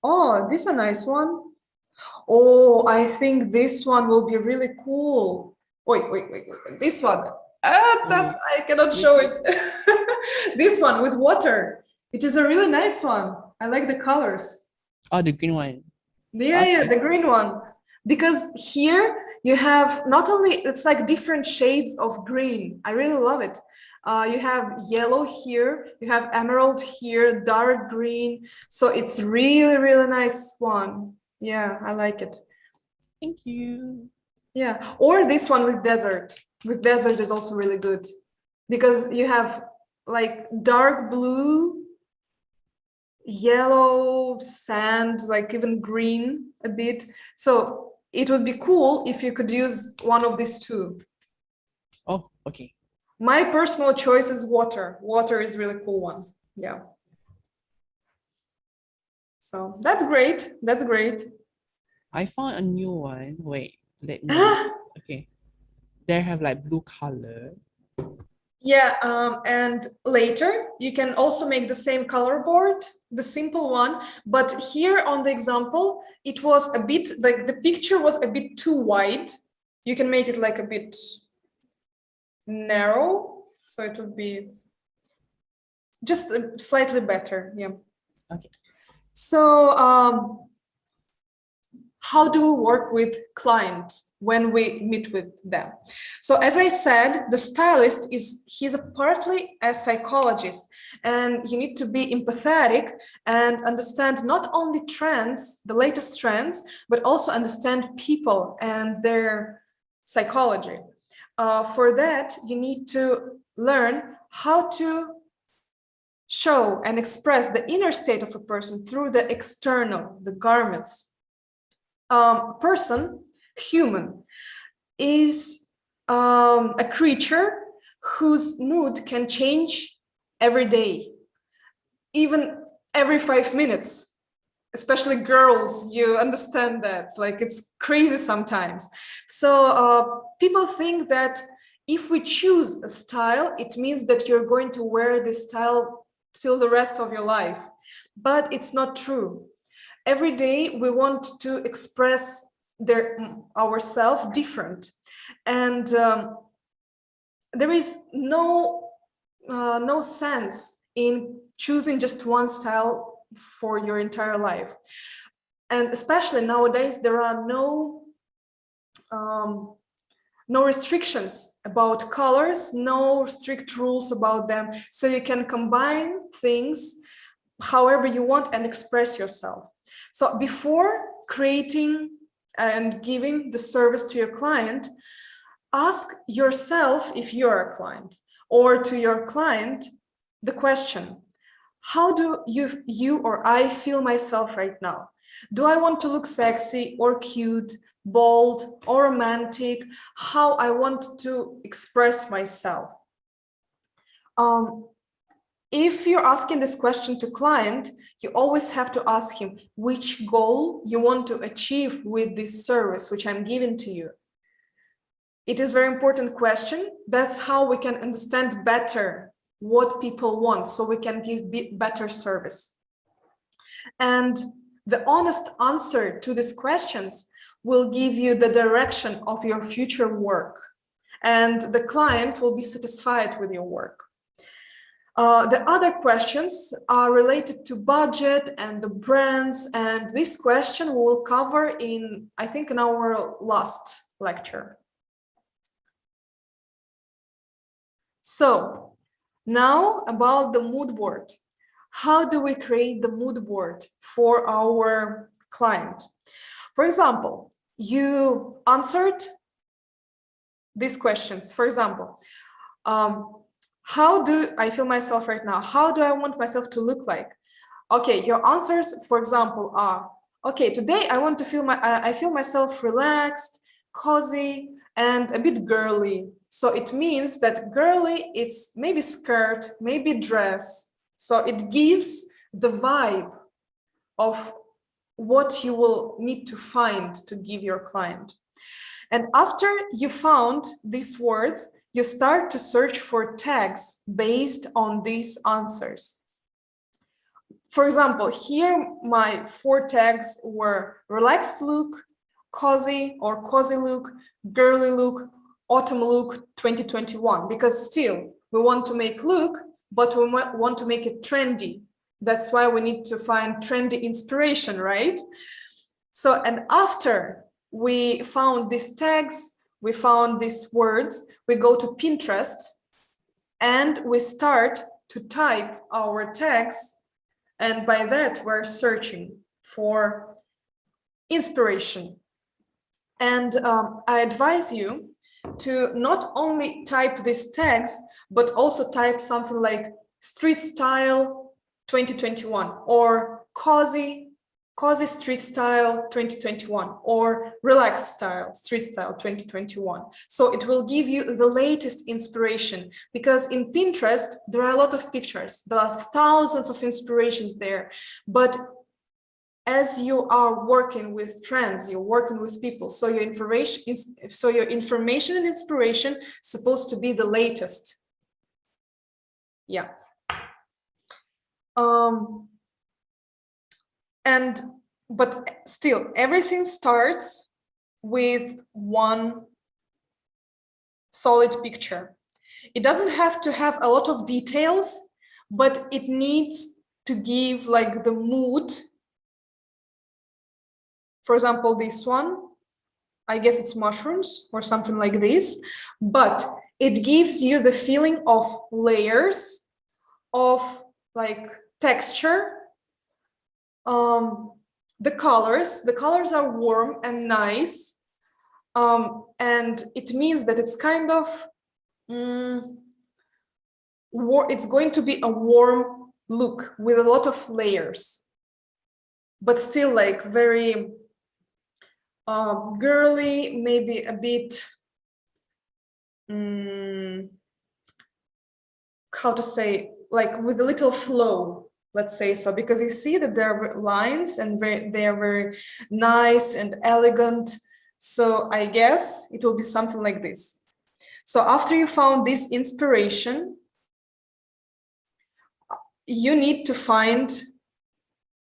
Oh, this is a nice one. Oh, I think this one will be really cool. Wait. This one. That Sorry. I cannot show it. This one with water. It is a really nice one. I like the colors. Oh, the green one. Yeah, the green one. Because here you have not only, it's like different shades of green. I really love it. You have yellow here, you have emerald here, dark green. So it's really, really nice one. Yeah, I like it. Thank you. Yeah, or this one with desert. With desert is also really good because you have like dark blue, yellow, sand, like even green a bit. So it would be cool if you could use one of these two. Oh, okay. My personal choice is water. Water is really cool one. Yeah. So that's great. That's great. I found a new one. Wait, let me. Okay. They have like blue color. Yeah, and later you can also make the same color board, the simple one, but here on the example, it was a bit, like the picture was a bit too wide. You can make it like a bit narrow, so it would be just slightly better, yeah. Okay. So how do we work with clients when we meet with them? So as I said, the stylist he's partly a psychologist, and you need to be empathetic and understand not only trends, the latest trends, but also understand people and their psychology. For that, you need to learn how to show and express the inner state of a person through the external, the garments. Person, human, is a creature whose mood can change every day, even every 5 minutes. Especially girls, you understand that, like it's crazy sometimes. So people think that if we choose a style, it means that you're going to wear this style till the rest of your life. But it's not true. Every day we want to express ourselves different, and there is no sense in choosing just one style for your entire life. And especially nowadays there are no restrictions about colors, no strict rules about them, so you can combine things however you want and express yourself. So before creating and giving the service to your client, ask yourself, if you're a client, or to your client, the question, how do you or I feel myself right now? Do I want to look sexy or cute, bold or romantic? How I want to express myself? If you're asking this question to client, you always have to ask him which goal you want to achieve with this service which I'm giving to you. It is a very important question. That's how we can understand better what people want, so we can give better service. And the honest answer to these questions will give you the direction of your future work, and the client will be satisfied with your work. The other questions are related to budget and the brands, and this question we will cover in, I think, in our last lecture. So now about the mood board. How do we create the mood board for our client? For example, you answered these questions. For example, how do I feel myself right now? How do I want myself to look like? Okay, your answers, for example, are, okay, today I want to feel I feel myself relaxed, cozy, and a bit girly. So it means that girly, it's maybe skirt, maybe dress. So it gives the vibe of what you will need to find to give your client. And after you found these words, you start to search for tags based on these answers. For example, here my 4 tags were relaxed look, cozy or cozy look, girly look, autumn look 2021, because still we want to make look, but we want to make it trendy. That's why we need to find trendy inspiration, right? So, and after we found these tags, we found these words, we go to Pinterest and we start to type our tags. And by that, we're searching for inspiration. And I advise you to not only type these tags, but also type something like street style 2021 or cozy street style 2021 or relaxed style street style 2021. So it will give you the latest inspiration, because in Pinterest there are a lot of pictures, there are thousands of inspirations there, but as you are working with trends, you're working with people, so your information and inspiration is supposed to be the latest. Yeah. But still, everything starts with one solid picture. It doesn't have to have a lot of details, but it needs to give like the mood. For example, this one, I guess it's mushrooms or something like this, but it gives you the feeling of layers, of like texture. The colors are warm and nice, and it means that it's kind of it's going to be a warm look with a lot of layers, but still like very girly, maybe a bit how to say, like with a little flow, let's say so, because you see that there are lines and they are very nice and elegant. So I guess it will be something like this. So after you found this inspiration, you need to find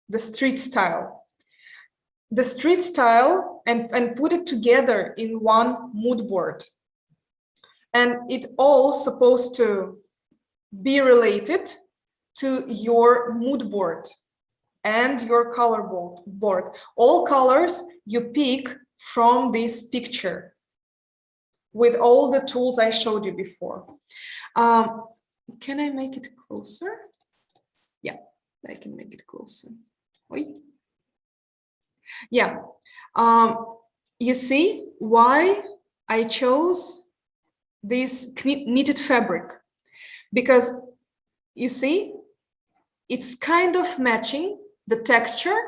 the street style. The street style and put it together in one mood board. And it all supposed to be related to your mood board and your color board. All colors you pick from this picture with all the tools I showed you before. Can I make it closer? Yeah, I can make it closer. Wait. Yeah, you see why I chose this knitted fabric, because you see, it's kind of matching the texture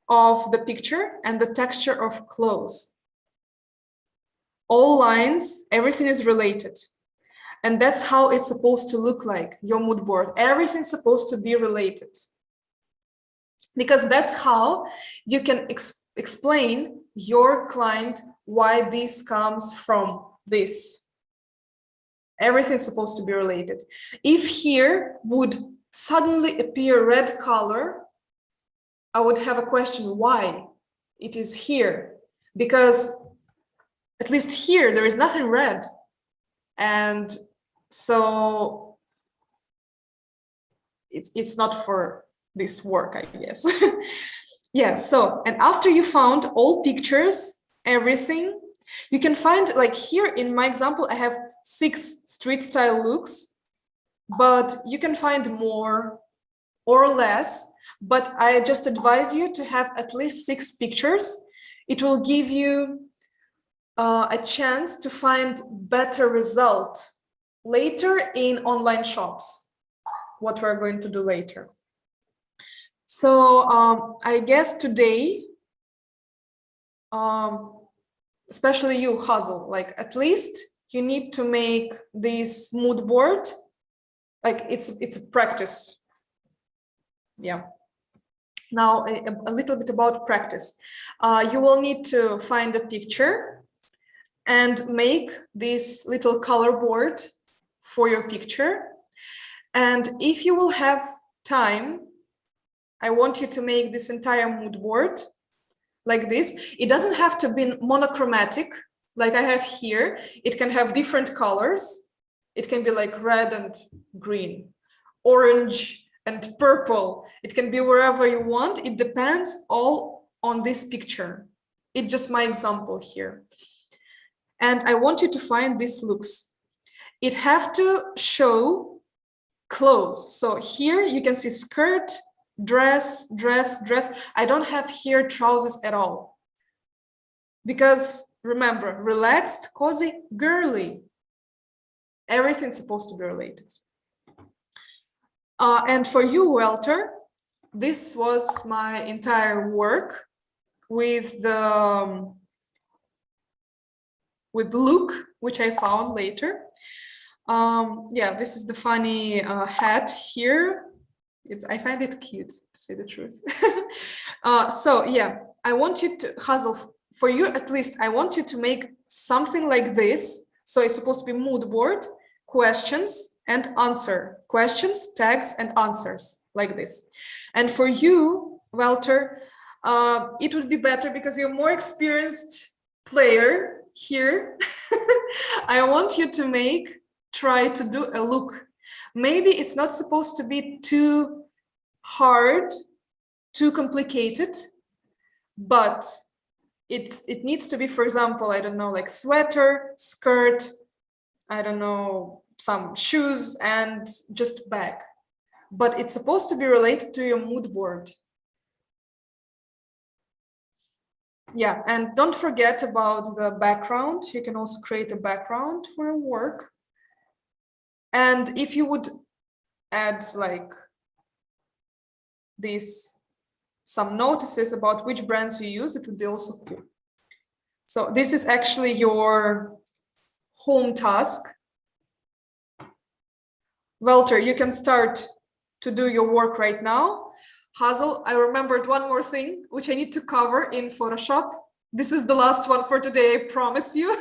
of the picture and the texture of clothes. All lines, everything is related. And that's how it's supposed to look like, your mood board. Everything's supposed to be related. Because that's how you can explain your client why this comes from this. Everything's supposed to be related. If here would suddenly appear red color, I would have a question why it is here. Because at least here, there is nothing red. And so it's not for this work, I guess. Yeah, so, and after you found all pictures, everything, you can find, like here in my example, I have 6 street style looks, but you can find more or less, but I just advise you to have at least 6 pictures. It will give you a chance to find better result later in online shops, what we're going to do later. So I guess today, especially you, Hazel, like at least you need to make this mood board, like it's a practice. Yeah. Now a little bit about practice. You will need to find a picture and make this little color board for your picture. And if you will have time, I want you to make this entire mood board like this. It doesn't have to be monochromatic like I have here. It can have different colors. It can be like red and green, orange and purple. It can be wherever you want. It depends all on this picture. It's just my example here. And I want you to find these looks. It have to show clothes. So here you can see skirt, dress, dress, dress. I don't have here trousers at all. Because remember, relaxed, cozy, girly. Everything's supposed to be related. And for you, Walter, this was my entire work with the look, which I found later. Yeah, this is the funny hat here. I find it cute, to say the truth. So yeah, I want you to, Hazel, for you at least, I want you to make something like this. So it's supposed to be mood board, questions and answer. Questions, tags and answers, like this. And for you, Walter, it would be better because you're a more experienced player here. I want you to try to do a look. Maybe it's not supposed to be too hard, too complicated, but it needs to be, for example, I don't know, like sweater, skirt, I don't know, some shoes and just bag. But it's supposed to be related to your mood board. Yeah, and don't forget about the background. You can also create a background for your work. And if you would add like some notices about which brands you use, it would be also cool. So this is actually your home task. Walter, you can start to do your work right now. Hazel, I remembered one more thing which I need to cover in Photoshop. This is the last one for today, I promise you.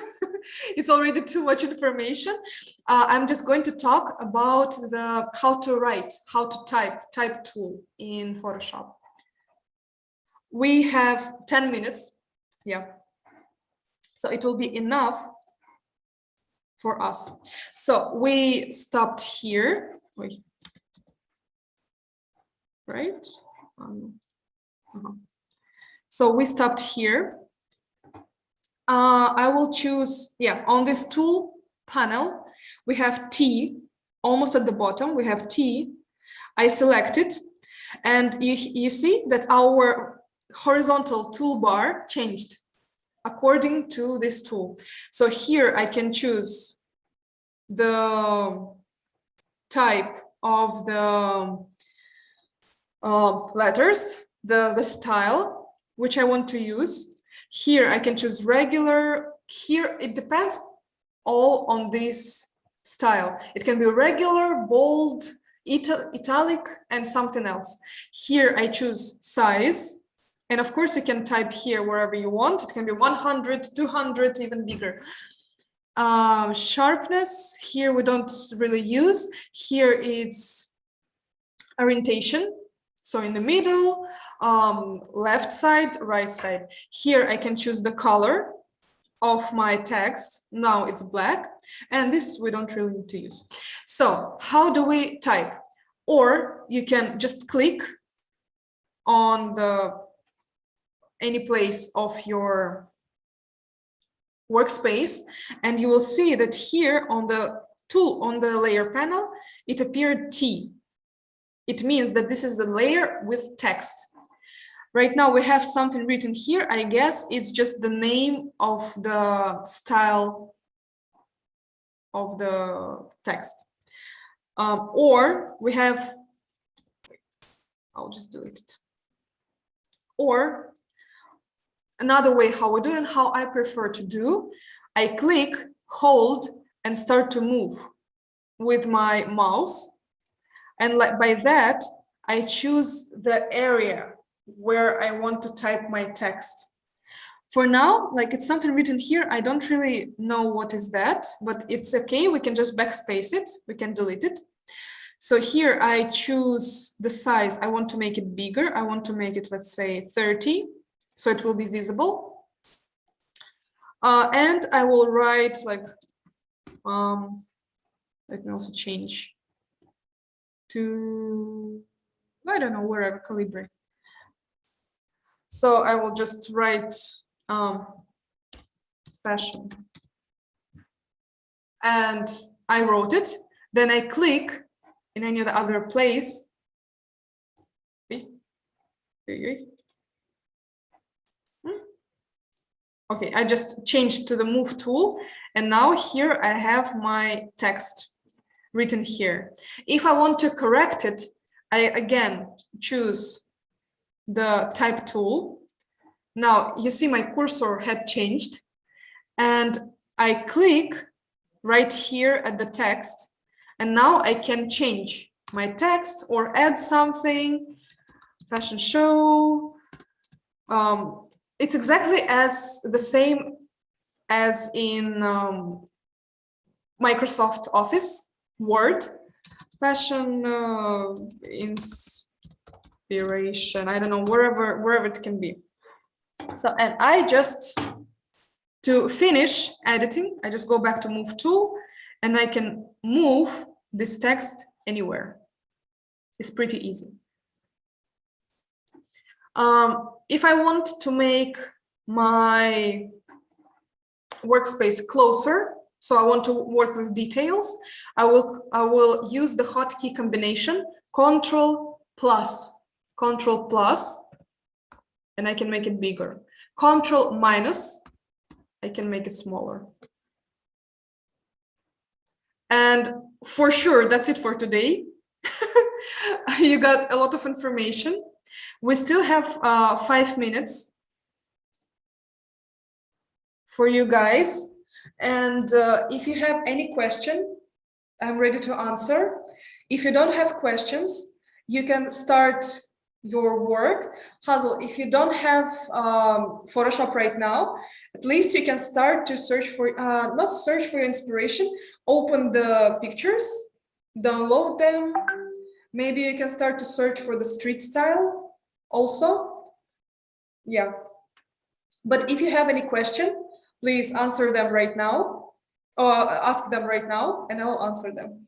It's already too much information. I'm just going to talk about how to write, how to type tool in Photoshop. We have 10 minutes. Yeah. So it will be enough for us. So we stopped here. Wait. Right? So we stopped here. I will choose, yeah, on this tool panel, we have T, almost at the bottom, we have T. I select it, and you see that our horizontal toolbar changed according to this tool. So here I can choose the type of the letters, the style, which I want to use. Here I can choose regular. Here it depends all on this style. It can be regular, bold, italic, and something else. Here I choose size. And of course you can type here wherever you want. It can be 100, 200, even bigger. Sharpness, here we don't really use. Here it's orientation. So in the middle, left side, right side. Here I can choose the color of my text. Now it's black, and this we don't really need to use. So how do we type? Or you can just click on any place of your workspace, and you will see that here on the tool, on the layer panel, it appeared T. It means that this is the layer with text. Right now we have something written here. I guess it's just the name of the style of the text. Or we have, I'll just delete it. Or another way how we do and how I prefer to do, I click, hold, and start to move with my mouse. And by that, I choose the area where I want to type my text. For now, like it's something written here. I don't really know what is that, but it's okay. We can just backspace it. We can delete it. So here I choose the size. I want to make it bigger. I want to make it, let's say 30, so it will be visible. And I will write like, let me also change to, I don't know, wherever, Calibri. So I will just write fashion. And I wrote it. Then I click in any other place. Okay, I just changed to the move tool. And now here I have my text written here. If I want to correct it, I again choose the type tool. Now you see my cursor had changed, and I click right here at the text, and now I can change my text or add something. Fashion show. It's exactly as the same as in Microsoft Office, Word. Fashion inspiration, I don't know, wherever it can be. So, and I just, to finish editing, I just go back to move tool and I can move this text anywhere. It's pretty easy. If I want to make my workspace closer, so I want to work with details, I will use the hotkey combination Control plus, and I can make it bigger. Control minus, I can make it smaller. And for sure, that's it for today. You got a lot of information. We still have 5 minutes for you guys. And if you have any question, I'm ready to answer. If you don't have questions, you can start your work. Hazel, if you don't have Photoshop right now, at least you can start to search for, not search for inspiration, open the pictures, download them. Maybe you can start to search for the street style also. Yeah. But if you have any question, please answer them right now, or ask them right now, and I will answer them.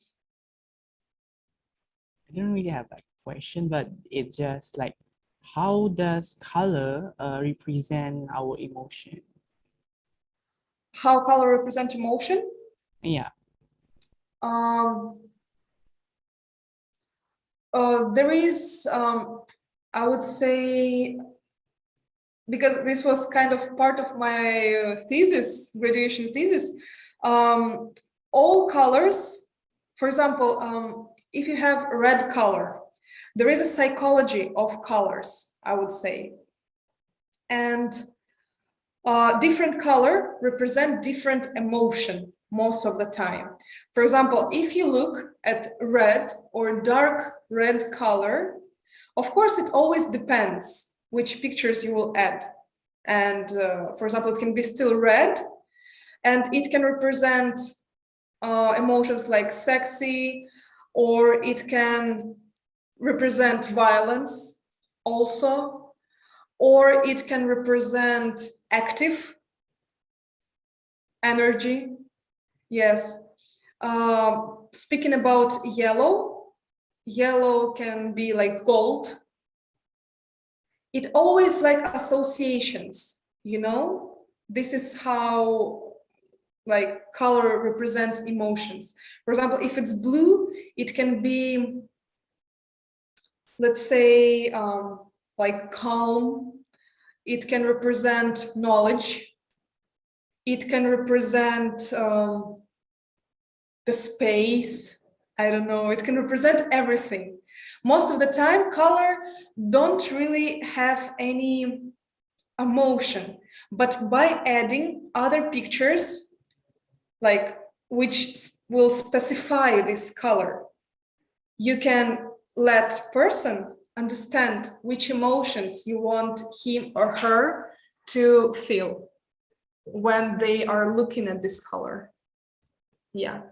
I don't really have a question, but it's just like, how does color represent our emotion? How color represents emotion? Yeah. There is, I would say, because this was kind of part of my thesis, graduation thesis, all colors, for example, if you have red color, there is a psychology of colors, I would say. And different color represent different emotion most of the time. For example, if you look at red or dark red color, of course, it always depends which pictures you will add. And for example, it can be still red, and it can represent emotions like sexy, or it can represent violence also, or it can represent active energy. Yes. Speaking about yellow, yellow can be like gold. It always like associations, you know? This is how like color represents emotions. For example, if it's blue, it can be, let's say, like calm. It can represent knowledge. It can represent the space. I don't know, it can represent everything. Most of the time, color don't really have any emotion, but by adding other pictures, like which will specify this color, you can let person understand which emotions you want him or her to feel when they are looking at this color. Yeah.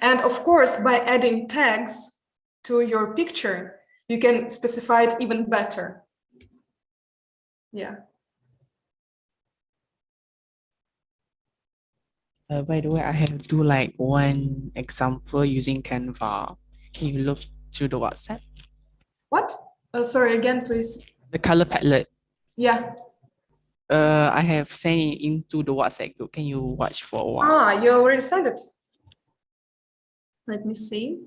And of course, by adding tags to your picture, you can specify it even better. Yeah. By the way, I have do like one example using Canva. Can you look through the WhatsApp? What? Sorry, again, please. The color palette. Yeah. I have sent it into the WhatsApp group. Can you watch for a while? Ah, you already sent it. Let me see.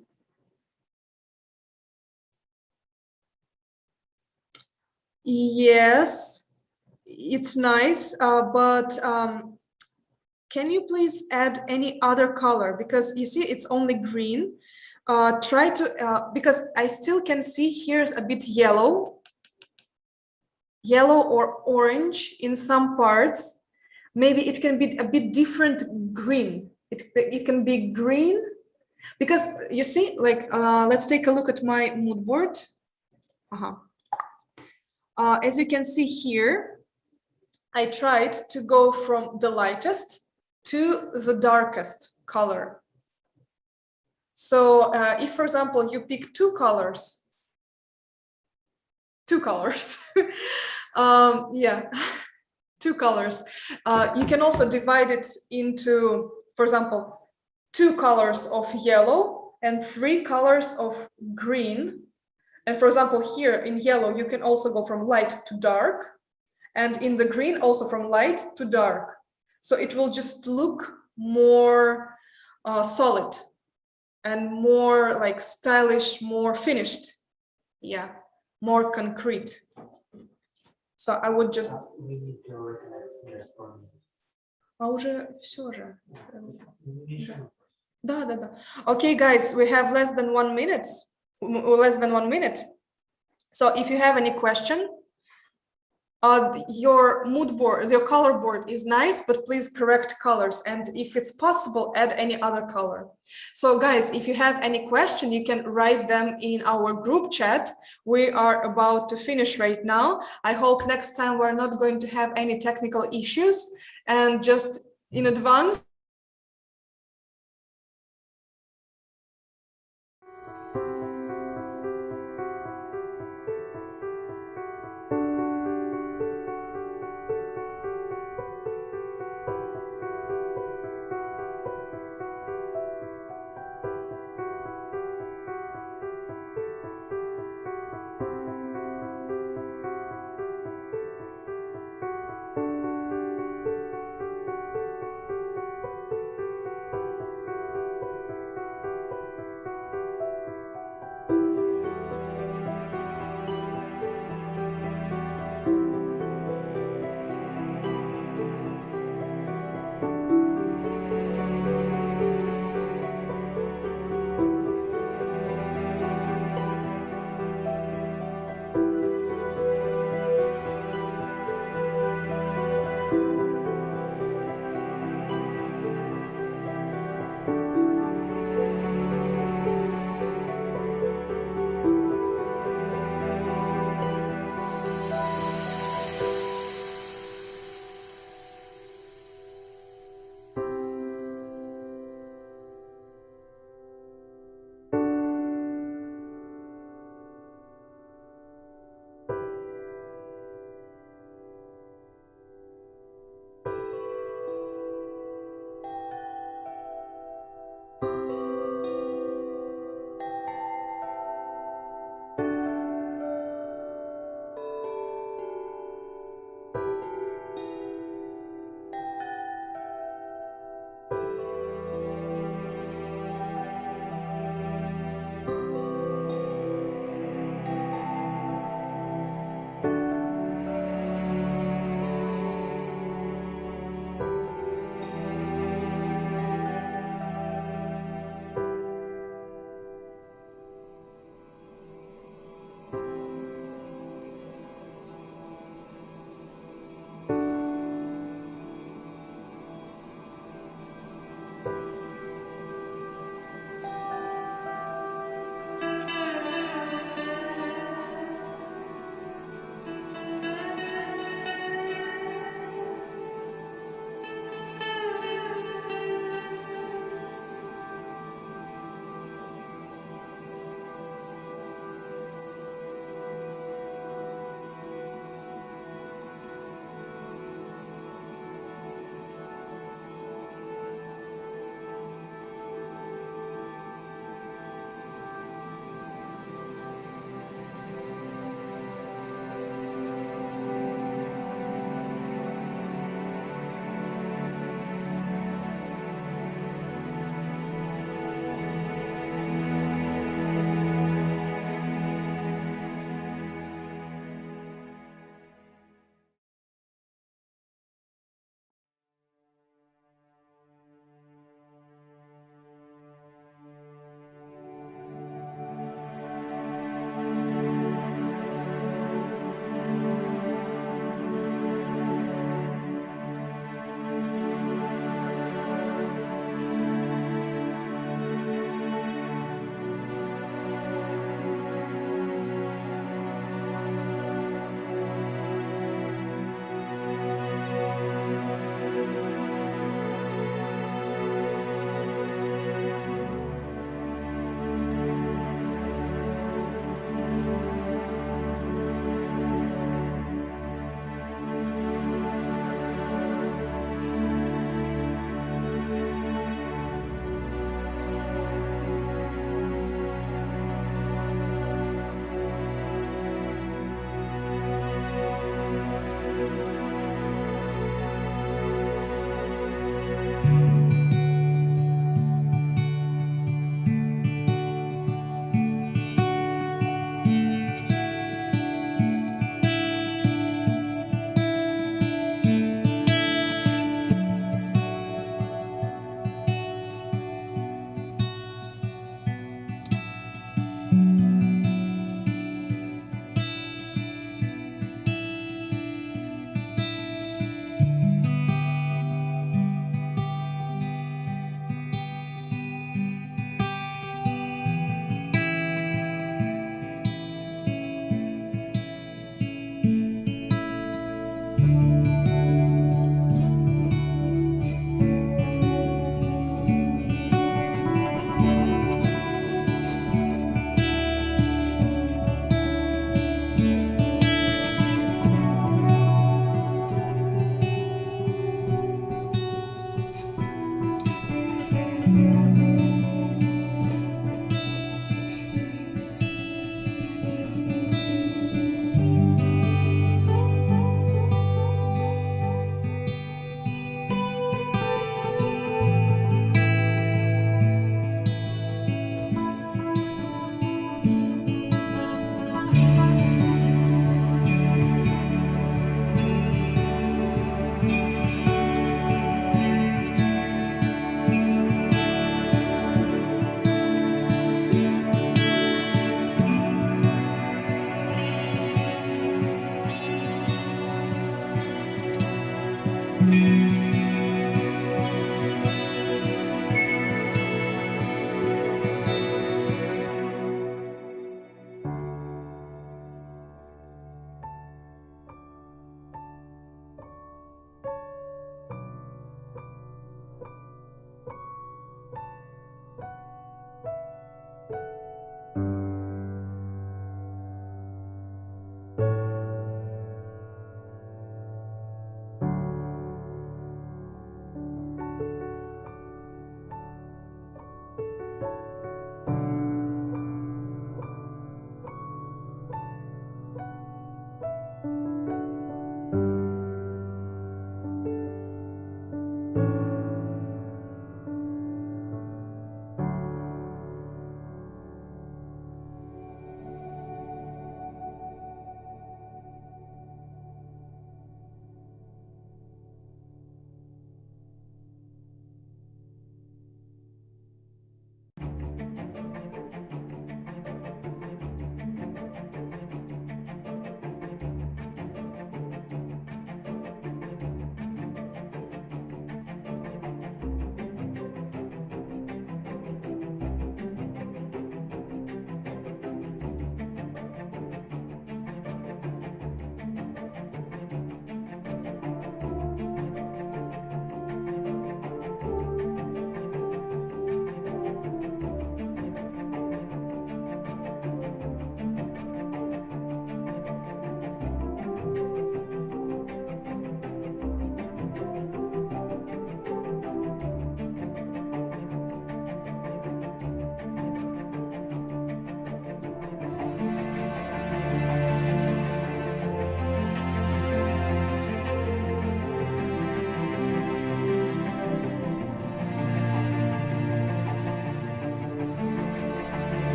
Yes, it's nice, but can you please add any other color? Because you see, it's only green. Try to, because I still can see here's a bit yellow or orange in some parts. Maybe it can be a bit different green. It can be green, because you see, like, let's take a look at my mood board. As you can see here, I tried to go from the lightest to the darkest color. So if, for example, you pick two colors, yeah, two colors, you can also divide it into, for example, 2 colors of yellow and 3 colors of green. And for example, here in yellow, you can also go from light to dark, and in the green also from light to dark. So it will just look more solid and more like stylish, more finished. Yeah, more concrete. So I would just... А уже все же. Да. Okay, guys, we have less than 1 minute. So if you have any question, your mood board, your color board is nice, but please correct colors. And if it's possible, add any other color. So guys, if you have any question, you can write them in our group chat. We are about to finish right now. I hope next time we're not going to have any technical issues. And just in advance,